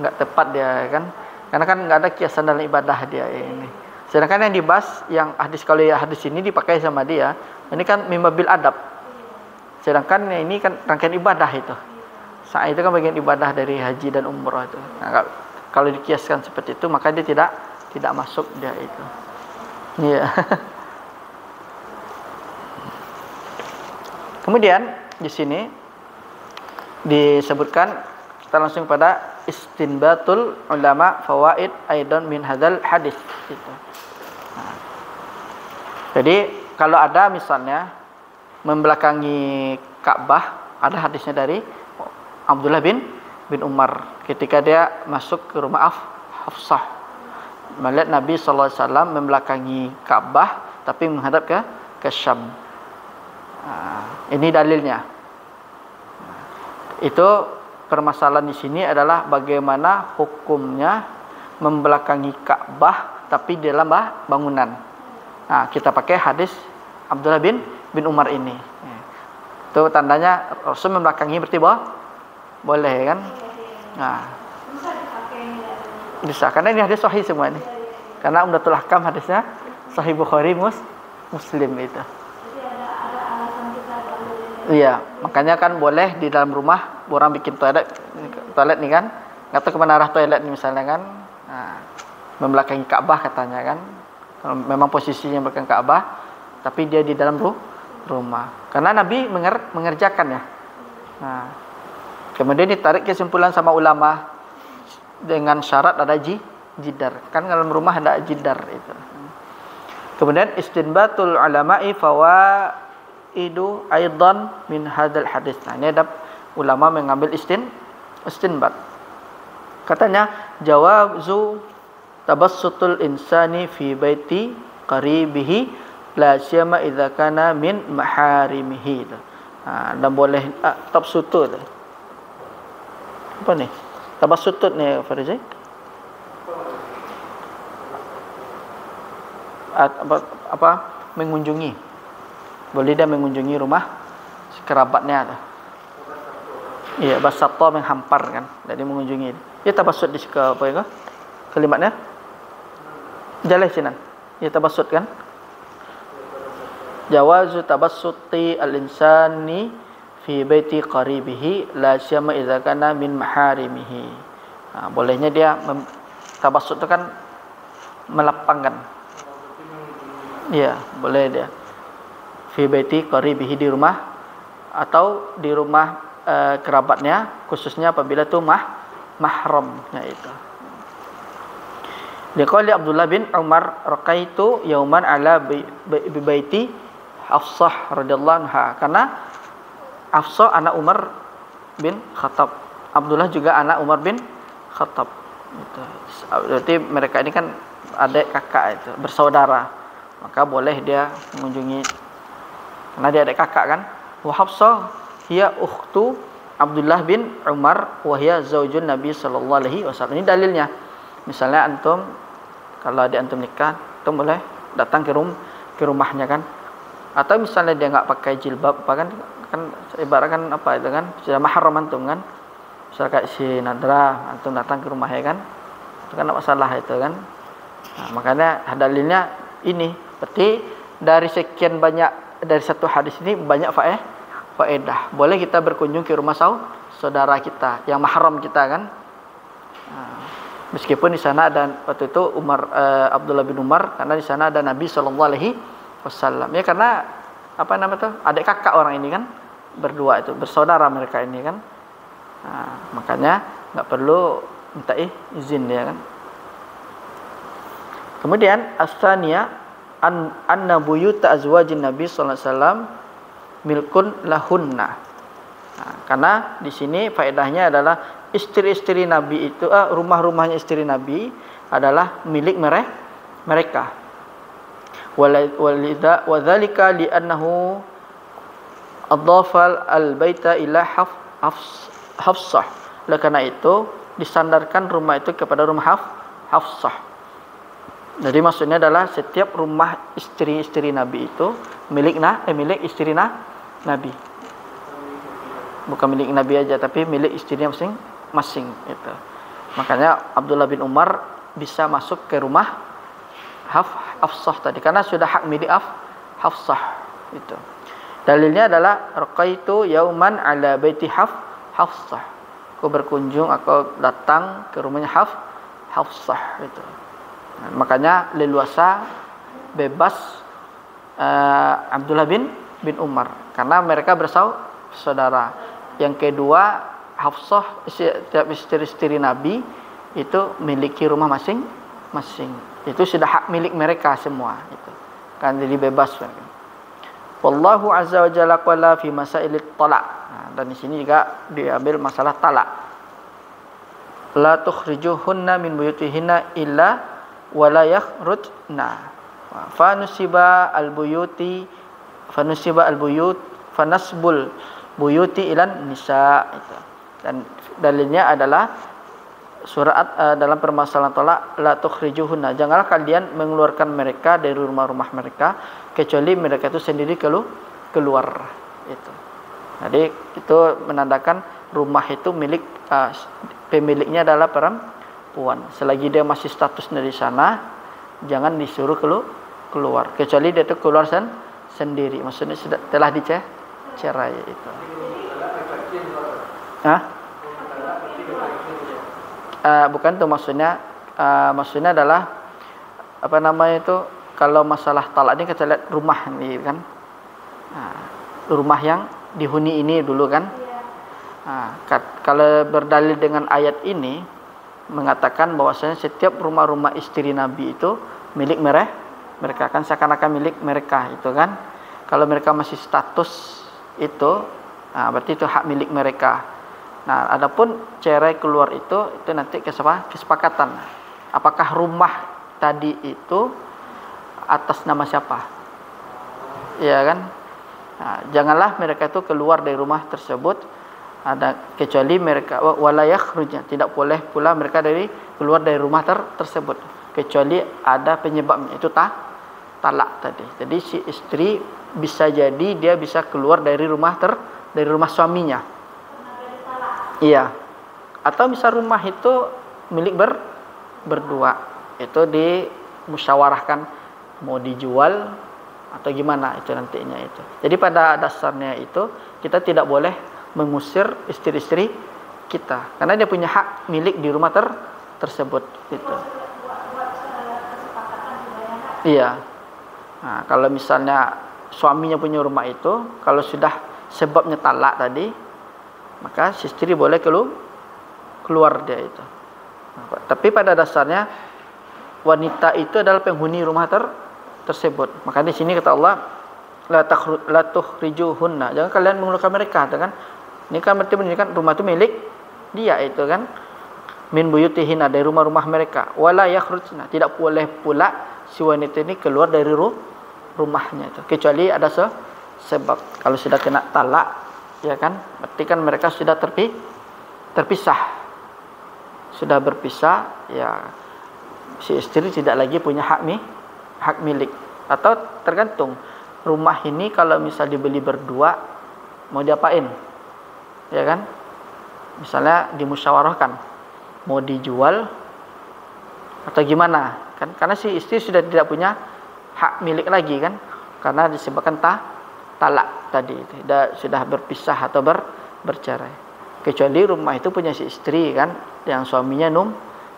nggak tepat dia kan. Karena kan nggak ada kiasan dalam ibadah dia ini. Sedangkan yang dibahas yang hadis, kalau ya hadis ini dipakai sama dia, ini kan mimbabil adab. Sedangkan ini kan rangkaian ibadah itu. Sa'i itu kan bagian ibadah dari haji dan umrah itu. Nah, kalau dikiaskan seperti itu maka dia tidak masuk dia itu. Iya. Kemudian di sini disebutkan, kita langsung pada istinbatul ulama fawaid aidan min hadzal hadis gitu. Nah, jadi kalau ada misalnya membelakangi Ka'bah, ada hadisnya dari Abdullah bin Umar ketika dia masuk ke rumah Hafsah, melihat Nabi sallallahu alaihi wasallam membelakangi Ka'bah tapi menghadap ke Syam. Nah, ini dalilnya. Itu permasalahan di sini adalah bagaimana hukumnya membelakangi Ka'bah tapi di dalam bangunan. Nah, kita pakai hadis Abdullah bin Umar ini. Itu tandanya Rasul membelakangi berarti boleh kan? Nah, Bisa dipakai ini ya. bisa karena ini hadis sahih semua ini. Karena Umdatul Ahkam hadisnya Sahih Bukhari Muslim itu. Jadi ada alasan kita ambil ini. Iya, makanya kan boleh di dalam rumah orang bikin toilet nih kan. Nggak tahu kemana arah toilet nih misalnya kan. Nah, membelakangi Ka'bah katanya kan. Kalau memang posisinya belakang Ka'bah, tapi dia di dalam rumah. Karena Nabi mengerjakan ya. Nah, kemudian ditarik kesimpulan sama ulama dengan syarat ada jidar. Kan dalam rumah ada jidar itu. Kemudian istinbatul ulama'i fawaidu aidan min hadzal hadis. Nah, ini ada ulama mengambil istinbat. Katanya jawazu tabassutul insani fi baiti qaribihi la siyama idza kana min maharimihi. Dan boleh tabsutut. Apa nih? Tabassutut nih Farizi? Apa mengunjungi. Boleh dia mengunjungi rumah kerabatnya tuh. Iya, basatta menghampar kan. Jadi mengunjungi. Ya tabassut di apa ya? Kalimatnya? Jaleh sinan. Ya tabassut kan? Jawazu tabassuti al-insani fi baiti qaribihi la syama idza kana min maharimihi. Bolehnya dia tabassut itu kan melapangkan. Iya, boleh dia. Fi baiti qaribihi di rumah atau di rumah kerabatnya, khususnya apabila itu mahramnya itu. Liqali Abdullah bin Umar raqaitu yauman ala baiti Hafsah radhiyallahu anha, karena Hafsah anak Umar bin Khattab, Abdullah juga anak Umar bin Khattab. Itu. Berarti mereka ini kan adik kakak itu, bersaudara. Maka boleh dia mengunjungi karena dia adik kakak kan. Wa Hafsah hiya ukhtu Abdullah bin Umar wa hiya zaujun Nabi sallallahu alaihi wasallam. Ini dalilnya. Misalnya antum kalau adik antum nikah, antum boleh datang ke rumahnya kan. Atau misalnya dia enggak pakai jilbab apa kan ibaratkan apa itu kan sudah mahram antum kan. Misal kayak si Nadra antum datang ke rumahnya kan. Itu kan enggak masalah itu kan. Nah, makanya dalilnya ini. Berarti dari sekian banyak dari satu hadis ini banyak faedah. Boleh kita berkunjung ke rumah saudara kita yang mahram kita kan. Nah, meskipun di sana ada waktu itu Abdullah bin Umar, karena di sana ada Nabi sallallahu alaihi wasallam. Ya karena apa namanya tuh? Adik kakak orang ini kan berdua itu, bersaudara mereka ini kan. Nah, makanya enggak perlu minta izin dia kan. Kemudian as-tsaniyah anna buyut azwajin Nabi sallallahu alaihi wasallam milkun lahunna. Nah, karena di sini faedahnya adalah istri-istri Nabi itu rumah-rumahnya istri Nabi adalah milik mereka. Walidha wadzalika li'annahu adhafal al-baita ila Hafsah. Oleh karena itu disandarkan rumah itu kepada rumah Hafsah. Jadi maksudnya adalah setiap rumah istri-istri Nabi itu milik istri Nabi. Bukan milik Nabi aja, tapi milik istrinya masing-masing itu. Makanya Abdullah bin Umar bisa masuk ke rumah Hafsah tadi karena sudah hak milik Hafsah itu. Dalilnya adalah raqaitu yauman ala baiti Hafsah. Aku berkunjung, aku datang ke rumahnya Hafsah itu. Nah, makanya leluasa bebas Abdullah bin Umar karena mereka bersaudara. Yang kedua, Hafsah setiap istri-istri Nabi itu memiliki rumah masing-masing. Itu sudah hak milik mereka semua itu. Kan jadi bebas. Wallahu azza wa jalla qala fi masailit talaq. Nah, dan di sini juga diambil masalah talak. La tukhrijuhunna min buyutihinna illa wa la yakhrujna. Fanusiba al-buyut fanasbul buyuti ilan nisa itu. Dan dalilnya adalah surat dalam permasalahan talak, la tukhrijuhunna, janganlah kalian mengeluarkan mereka dari rumah-rumah mereka kecuali mereka itu sendiri keluar itu. Jadi itu menandakan rumah itu milik pemiliknya adalah perempuan. Selagi dia masih statusnya di sana, jangan disuruh keluar. Kecuali dia itu keluar sendiri. Maksudnya sudah telah dicerai itu. Bukan tuh maksudnya. Maksudnya adalah apa namanya itu, kalau masalah talak ini kita lihat rumah ini kan. Rumah yang dihuni ini dulu kan. Kalau berdalil dengan ayat ini mengatakan bahwasanya setiap rumah-rumah istri Nabi itu milik mereka kan, seakan-akan milik mereka itu kan. Kalau mereka masih status itu, berarti itu hak milik mereka. Nah, adapun cerai keluar itu nanti kesepakatan. Apakah rumah tadi itu atas nama siapa? Ya kan? Nah, janganlah mereka itu keluar dari rumah tersebut kecuali mereka wala yakhrujna, tidak boleh pula mereka keluar dari rumah tersebut kecuali ada penyebabnya, itu talak tadi. Jadi si istri bisa jadi dia bisa keluar dari rumah suaminya. Iya. Atau bisa rumah itu milik berdua. Itu dimusyawarahkan mau dijual atau gimana itu nantinya itu. Jadi pada dasarnya itu kita tidak boleh mengusir istri-istri kita karena dia punya hak milik di rumah tersebut itu. Iya. Nah, kalau misalnya suaminya punya rumah itu, kalau sudah sebabnya talak tadi, maka si istri boleh keluar dia itu. Nah, tapi pada dasarnya wanita itu adalah penghuni rumah tersebut. Maka di sini kata Allah, la tukhrijuhunna, jangan kalian mengeluarkan mereka, kan? Ini kan berarti menunjukkan rumah itu milik dia itu kan. Min buyutihinna, dari rumah-rumah mereka. Wala yakhrujna, tidak boleh pula si wanita ini keluar dari rumahnya itu kecuali ada sebab. Kalau sudah kena talak, ya kan? Berarti kan mereka sudah terpisah. Sudah berpisah, ya si istri tidak lagi punya hak milik. Atau tergantung rumah ini kalau misal dibeli berdua mau diapain? Ya kan? Misalnya dimusyawarahkan mau dijual atau gimana? Kan karena si istri sudah tidak punya hak milik lagi kan? Karena disebabkan talak tadi itu. Sudah berpisah atau bercerai. Kecuali rumah itu punya si istri kan, yang suaminya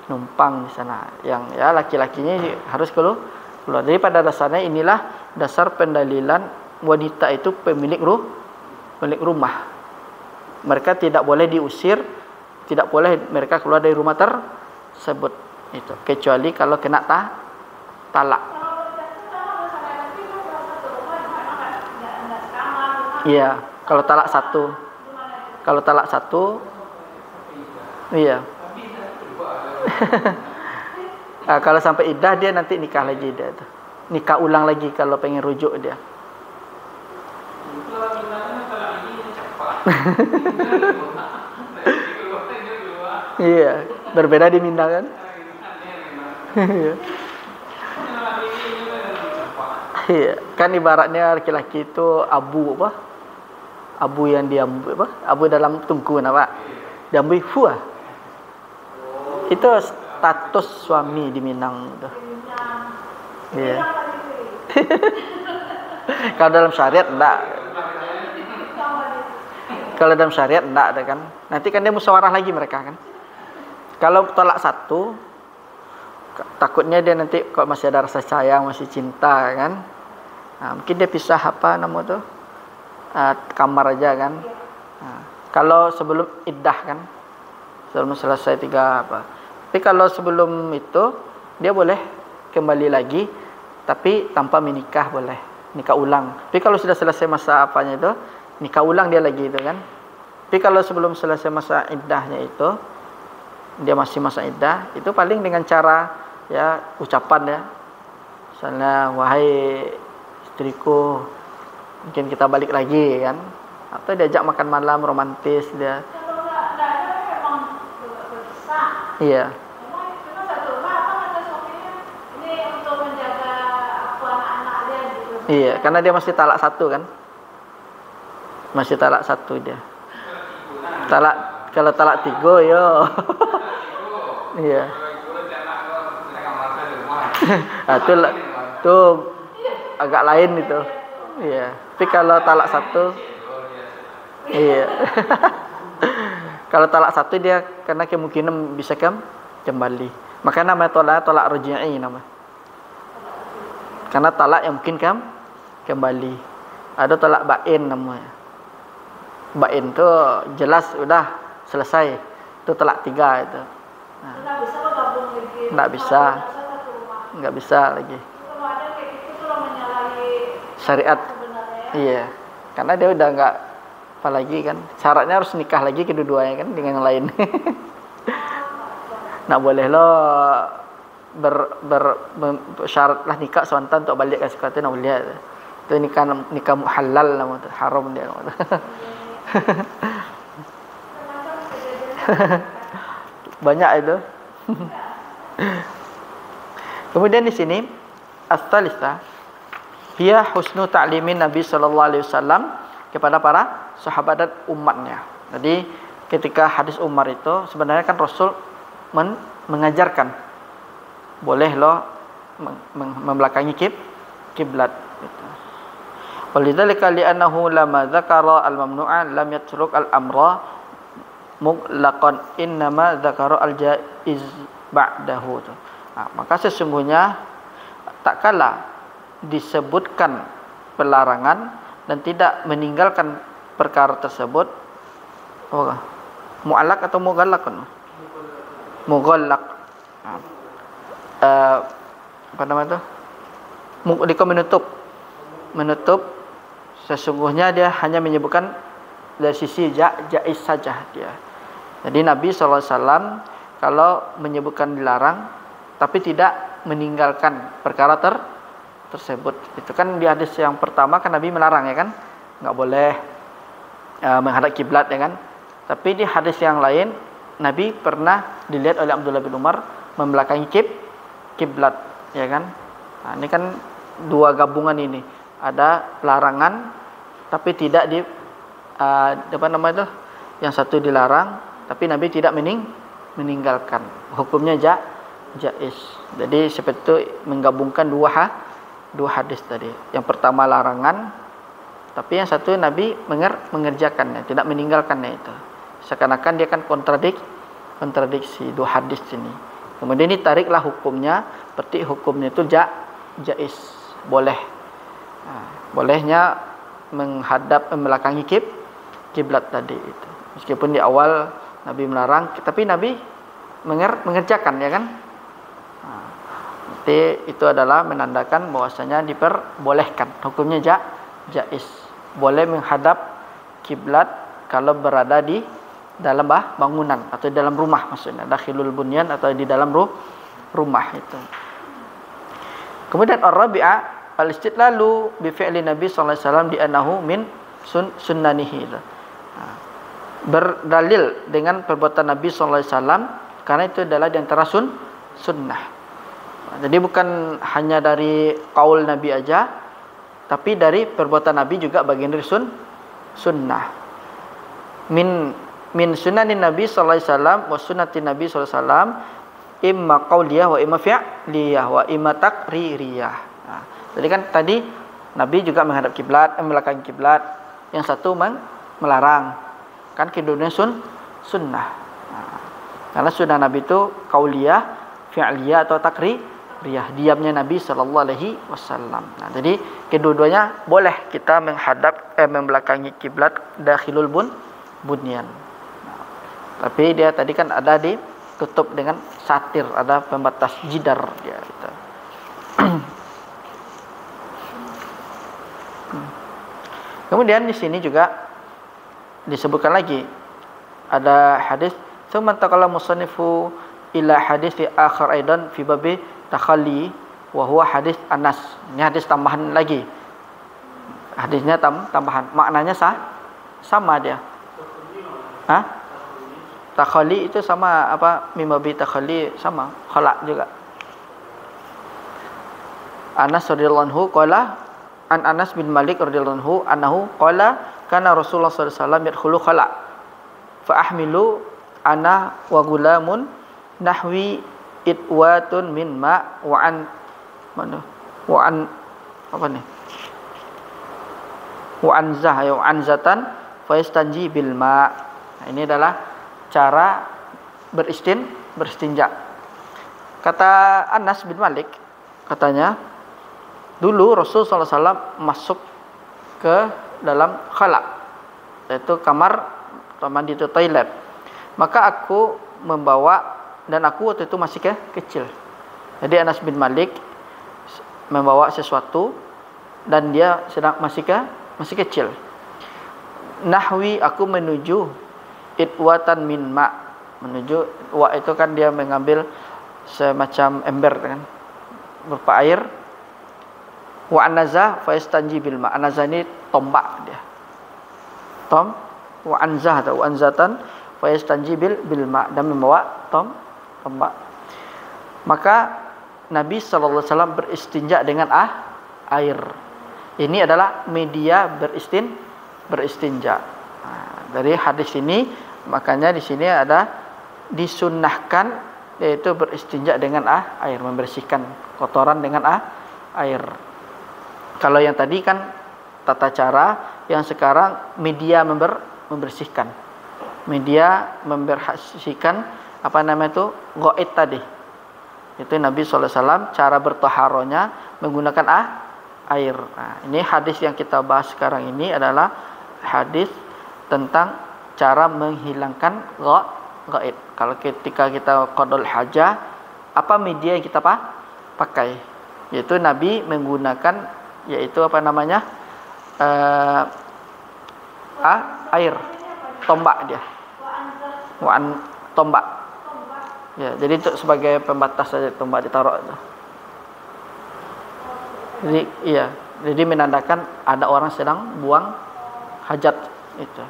numpang di sana. Yang ya laki-lakinya harus keluar. Jadi pada dasarnya inilah dasar pendalilan wanita itu pemilik rumah. Mereka tidak boleh diusir, tidak boleh mereka keluar dari rumah tersebut itu, kecuali kalau kena talak. Iya, kalau talak satu, iya. Nah, kalau sampai iddah dia nanti nikah lagi dia tuh. Nikah ulang lagi kalau pengen rujuk dia. Iya, berbeda di Minang kan? Iya, kan ibaratnya laki-laki itu abu apa? Abu yang diambil apa? Abu dalam tungku apa? Diambil fuah. Itu status suami di Minang itu. Iya. Kalau dalam syariat enggak. Kalau dalam syariat enggak ada kan. Nanti kan dia musyawarah lagi mereka kan. Kalau tolak satu, takutnya dia nanti kalau masih ada rasa sayang, masih cinta kan. Nah, mungkin dia pisah apa nama tuh? Kamar aja kan. Nah, kalau sebelum iddah kan. Sebelum selesai 3 apa. Tapi kalau sebelum itu dia boleh kembali lagi tapi tanpa menikah boleh. Nikah ulang. Tapi kalau sudah selesai masa apanya itu, nikah ulang dia lagi itu kan. Tapi kalau sebelum selesai masa iddahnya itu, dia masih masa iddah, itu paling dengan cara ya ucapan ya. Misalnya, wahai istriku, mungkin kita balik lagi kan. Atau diajak makan malam romantis dia. Kalau enggak ada memang berpisah. Iya. Memang satu rumah apa kata suaminya? Ini untuk menjaga aku anak-anak dia gitu. Iya, karena dia masih talak satu kan. Masih talak 1 dia. Talak, kalau talak 3 yo. Iya. Itu agak lain itu. Iya. Tapi kalau talak 1, iya. Kalau talak 1 dia karena kemungkinan bisa kembali. Makanya namanya tolak raj'i namanya. Karena talak yang mungkin kembali. Ada tolak bain namanya. Bain tu jelas sudah selesai. Itu tolak 3 itu. Nah. Enggak bisa. Enggak bisa lagi. Kalau ada kayak gitu kalau menyalahi syariat. Iya. Karena dia udah enggak apalagi kan. Syaratnya harus nikah lagi kedua-duanya kan dengan yang lain. Nak boleh lo syarat lah nikah sebentar untuk balik ke sekolah tu nak boleh. Itu nikah muhalal nama tu, haram dia nama tu. Banyak itu. Kemudian di sini as-salisa hiya husnu ta'limin Nabi sallallahu alaihi wasallam kepada para sahabat dan umatnya. Jadi ketika hadis Umar itu sebenarnya kan Rasul mengajarkan boleh lo membelakangi kiblat gitu. Walidzalika li'annahu lama dzakara al-mamnu'a lam yatruk al-amra mutlaqan innama dzakara al-jaiz ba'dahu. Maka sesungguhnya tak kala disebutkan pelarangan dan tidak meninggalkan perkara tersebut mu'allaq atau mughallaq. Mughallaq. Apa nama itu? Menutup sesungguhnya dia hanya menyebutkan dari sisi jaiz saja dia. Jadi Nabi SAW kalau menyebutkan dilarang tapi tidak meninggalkan perkara tersebut. Itu kan di hadis yang pertama kan Nabi melarang ya kan? Enggak boleh menghadap kiblat ya kan? Tapi di hadis yang lain Nabi pernah dilihat oleh Abdullah bin Umar membelakangi kiblat ya kan? Nah, ini kan dua gabungan ini. Ada larangan tapi tidak di apa nama itu? Yang satu dilarang tapi Nabi tidak meninggalkan. Hukumnya jaiz. Jadi seperti itu menggabungkan dua hadis tadi. Yang pertama larangan tapi yang satu Nabi mengerjakannya, tidak meninggalkannya itu. Seakan-akan dia kan kontradiksi dua hadis ini. Kemudian ditariklah hukumnya, berarti hukumnya itu jaiz, boleh. Bolehnya menghadap membelakangi kiblat tadi itu. Meskipun di awal Nabi melarang, tapi Nabi mengerjakan ya kan? Berarti itu adalah menandakan bahwasanya diperbolehkan. Hukumnya jaiz. Boleh menghadap kiblat kalau berada di dalam bangunan atau dalam rumah maksudnya. Dakhilul bunyan atau di dalam rumah itu. Kemudian ar-rabi'ah al-istidlalu bi fi'li Nabi sallallahu alaihi wasallam di annahu min sunnanihi. Berdalil dengan perbuatan Nabi sallallahu alaihi wasallam karena itu adalah di antara sunnah. Jadi bukan hanya dari qaul Nabi aja, tapi dari perbuatan Nabi juga bagian dari sunnah. Min sunanin Nabi sallallahu alaihi wasallam wa sunnatin Nabi sallallahu alaihi wasallam imma qauliyah wa imma fi'liyah wa imma taqririyah. Nah, jadi kan tadi Nabi juga menghadap kiblat, membelakangi kiblat. Yang satu melarang. Kan keduanya sunnah. Nah, karena sunnah Nabi itu qauliyah, fi'liyah atau taqririyah, diamnya Nabi sallallahu alaihi wasallam. Nah, jadi kedua-duanya boleh kita menghadap membelakangi kiblat dakhilul bunyan. Nah, tapi dia tadi kan ada ditutup dengan satir, ada pembatas jidar dia gitu. Kemudian di sini juga disebutkan lagi ada hadis tsumma taqalla musannifu ila hadis fi akhir aidan fi babi takhalli wa huwa hadis Anas. Ini hadis tambahan lagi. Hadisnya tambahan. Maknanya sama dia. Hah? Takhalli itu sama apa? Mimbabi takhalli sama, khala juga. Anas radhiyallahu anhu qala an Anas bin Malik radhiyallahu anhu annahu qala kana Rasulullah sallallahu alaihi wasallam yadkhulu khala fa ahmilu ana wa gulamun nahwi itwatun min ma wa an mana wa an apa nih wa anzah ya wa anzatan fa yastanji bil ma. Nah, ini adalah cara beristinja. Kata Anas bin Malik, katanya dulu Rasul sallallahu alaihi wasallam masuk ke dalam khala, yaitu kamar mandi itu toilet. Maka aku membawa, dan aku waktu itu masih kecil. Jadi Anas bin Malik membawa sesuatu dan dia sedang masih kecil. Nahwi, aku menuju itwatan min ma, menuju wa itu kan dia mengambil semacam ember kan berupa air. Wa anazah fa yastanji bil ma. Anazah ini tombak dia. Wa anzah atau anzatan fa yastanji bil ma, dan membawa tombak. Maka Nabi sallallahu alaihi wasallam beristinja dengan air. Ini adalah media beristinja. Nah, dari hadis ini makanya di sini ada disunnahkan, yaitu beristinja dengan air, membersihkan kotoran dengan air. Kalau yang tadi kan tata cara, yang sekarang media membersihkan. Media membersihkan apa namanya itu? Ghaid tadi. Itu Nabi sallallahu alaihi wasallam cara bertaharonya menggunakan air. Nah, ini hadis yang kita bahas sekarang ini adalah hadis tentang cara menghilangkan ghaid. Kalau ketika kita qadul hajah, apa media yang kita pakai? Yaitu Nabi menggunakan, yaitu apa namanya? Air, tombak dia. Tombak. Ya, jadi itu sebagai pembatas saja, tombak ditaruh itu. Jadi iya, jadi menandakan ada orang sedang buang hajat itu.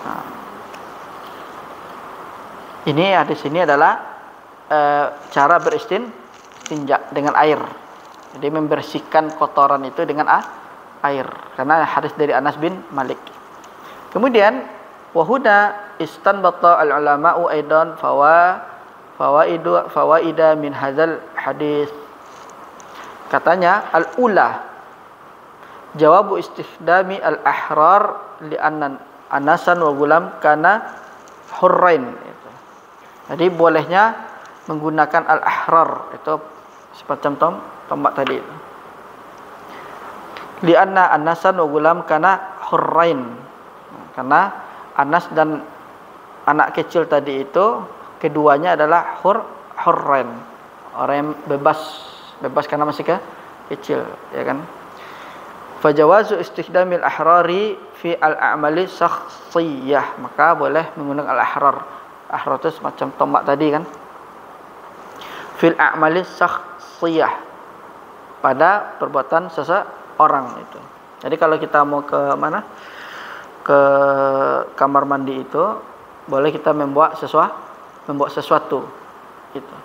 Nah, ini hadis ini adalah cara beristinja dengan air. Jadi membersihkan kotoran itu dengan air. Karena hadis dari Anas bin Malik. Kemudian wahuda istanbata al-ulama'u aidan fawaida min hadzal hadis. Katanya al-ula jawabu istikhdami al-ahrar li anna anasan wa gulam kana hurrain. Jadi bolehnya menggunakan al-ahrar, itu semacam tombak tadi. Li anna anasan wa gulam kana hurrain. Karena Anas dan anak kecil tadi itu keduanya adalah hurrain, orang yang bebas karena masih kecil, ya kan? Fajawazu istikhdamil ahrari fi al-a'mali syakhsiyah, maka boleh menggunakan al-ahrar. Ahrar itu semacam tombak tadi kan? Fil a'mali syakhsiyah, pada perbuatan seseorang itu. Jadi kalau kita mau ke mana? Ke kamar mandi itu boleh kita membawa sesuatu gitu.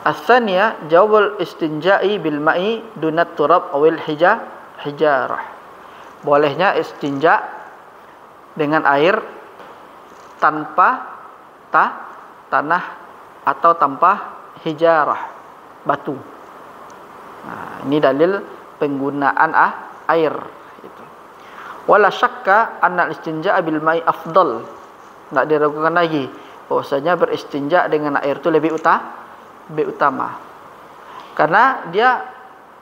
As-saniyah jawabul istinja'i bil ma'i dunat turab awil hijarah. Bolehnya istinja dengan air tanpa tanah atau tanpa hijarah, batu. Nah, ini dalil penggunaan air itu. Wala syakka anna al-istinja' bil ma'i afdal. Tidak diragukan lagi bahwasanya beristinja dengan air itu lebih utama. Karena dia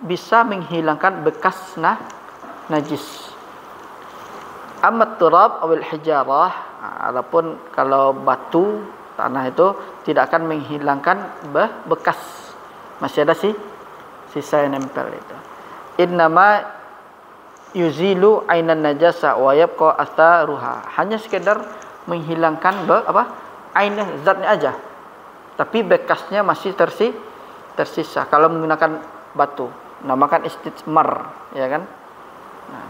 bisa menghilangkan bekas najis. Amma turab awil hijarah, adapun kalau batu, tanah itu tidak akan menghilangkan bekas. Masih ada sisa yang nempel itu. Innama yuzilu ainan najasa wa yabqa atharuha. Hanya sekedar menghilangkan ain zatnya aja. Tapi bekasnya masih tersisa. Kalau menggunakan batu, namakan istijmar, ya kan? Nah.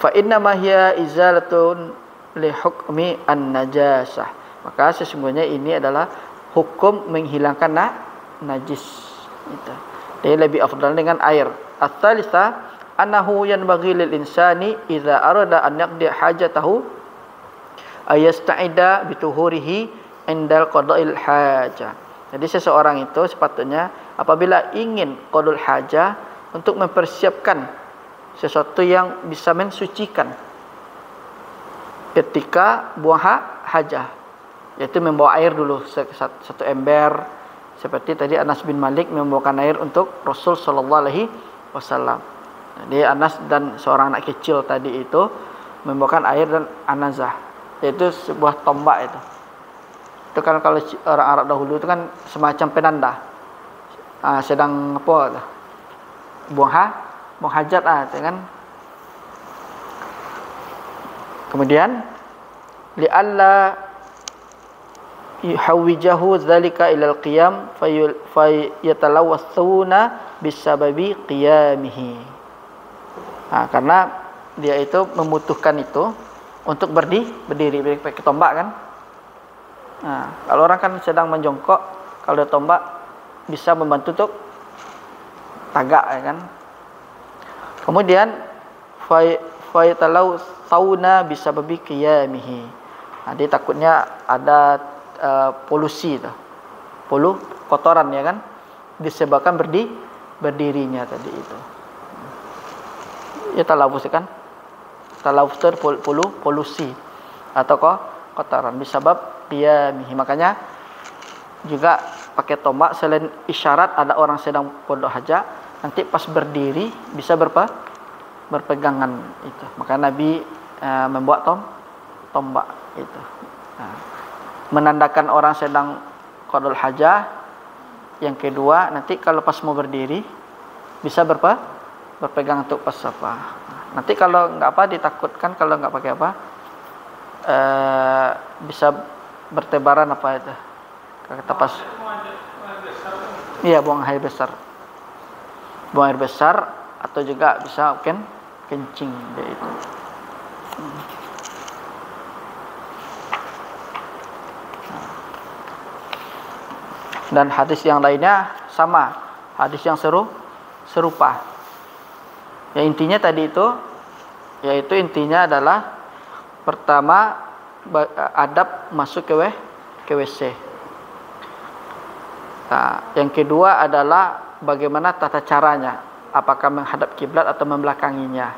Fa inna ma hiya izalatun li hukmi an-najasah. Maka sesungguhnya ini adalah hukum menghilangkan najis itu. Dia lebih afdal dengan air. Ats-tsalitsah annahu yanbaghi lil insani idza arada an yaqdi hajatahu ayasta'ida bituhurihi indal qada'il hajah. Jadi seseorang itu sepatutnya apabila ingin qadul hajah untuk mempersiapkan sesuatu yang bisa mensucikan ketika buang hajah, yaitu membawa air dulu satu ember, seperti tadi Anas bin Malik membawakan air untuk Rasul sallallahu alaihi wasallam. Jadi Anas dan seorang anak kecil tadi itu membawakan air dan anazah, yaitu sebuah tombak itu. Itu kan kalau orang Arab dahulu itu kan semacam penanda. Sedang apa? Buang hajat kan. Kemudian li'alla yuhawwijahu dzalika ila al-qiyam fayatalawwathuna bisababi qiyamihi. Karena dia itu membutuhkan itu untuk berdiri pakai tombak kan. Kalau orang kan sedang menjongkok, kalau ada tombak bisa membantu untuk tagak ya kan. Kemudian fayatalau sauna bisababi qiyamihi. Dia takutnya ada polusi tuh. Kotoran ya kan, disebabkan berdirinya tadi itu. Ya talawus kan. Talawus itu polusi atau kotoran disebab qiyamihi. Makanya juga pakai tombak selain isyarat ada orang sedang qada hajat, nanti pas berdiri bisa berpegangan itu. Maka Nabi membuat tombak itu. Menandakan orang sedang qadul hajah. Yang kedua, nanti kalau pas mau berdiri bisa berpegang untuk pas apa. Nanti kalau enggak apa ditakutkan kalau enggak pakai apa bisa bertebaran apa itu. Kata pas. Iya, buang air besar. Buang air besar atau juga bisa kencing dia itu. Dan hadis yang lainnya sama, hadis yang serupa. Ya intinya tadi itu, yaitu intinya adalah pertama adab masuk ke WC. Yang kedua adalah bagaimana tata caranya, apakah menghadap kiblat atau membelakanginya.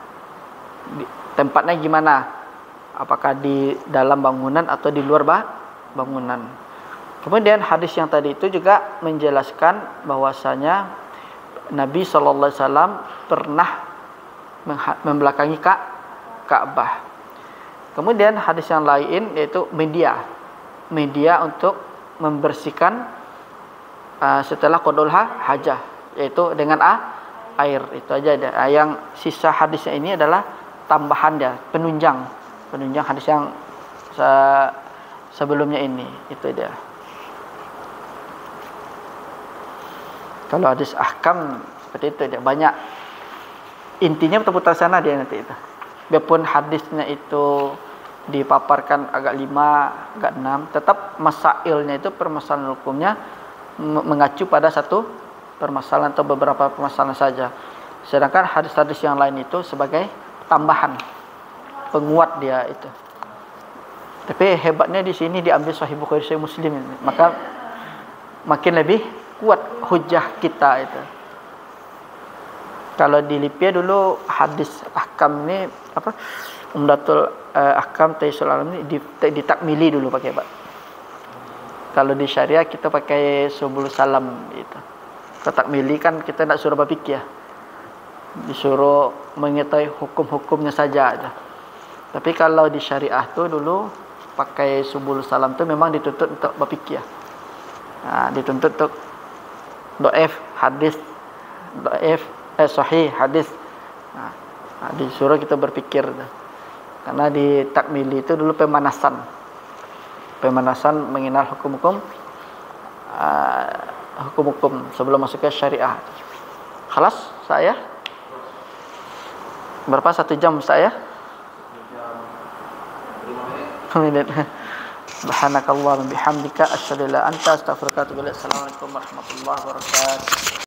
Tempatnya gimana? Apakah di dalam bangunan atau di luar bangunan? Kemudian hadis yang tadi itu juga menjelaskan bahwasanya Nabi SAW pernah membelakangi Ka'bah. Kemudian hadis yang lain yaitu media untuk membersihkan setelah qadul hajah, yaitu dengan air. Itu aja ada. Yang sisa hadisnya ini adalah tambahan dia, penunjang hadis yang sebelumnya ini. Itu dia. Kalau hadis ahkam seperti itu dia banyak, intinya berputar sana dia nanti itu. Biarpun hadisnya itu dipaparkan agak 5, agak 6, tetap masailnya itu permasalahan hukumnya mengacu pada satu permasalahan atau beberapa permasalahan saja. Sedangkan hadis-hadis yang lain itu sebagai tambahan, penguat dia itu. Tapi hebatnya di sini diambil Sahih Bukhari, Sahih Muslim, maka makin lebih kuat hujah kita itu. Kalau di Lipia dulu hadis ahkam ini apa? Umdatul ahkam Taisul Alam ini ditakmili dulu pakai Pak. Kalau di syariah kita pakai subul salam itu. Takmili kan kita tidak suruh berfikir. Disuruh mengetahui hukum-hukumnya saja aja. Tapi kalau di syariah tu dulu pakai subul salam tu memang dituntut untuk berfikir. Dituntut untuk dhaif hadis, sahih hadis. Disuruh kita berfikir. Karena di takmili itu dulu pemanasan mengenal hukum-hukum sebelum masuk ke syariah. Khalas saya. Berapa 1 jam saya? 5 menit. Subhanakallah wa bihamdika asyhadu an la ilaha illa anta astaghfiruka wa atubu ilaik. Assalamualaikum warahmatullahi wabarakatuh.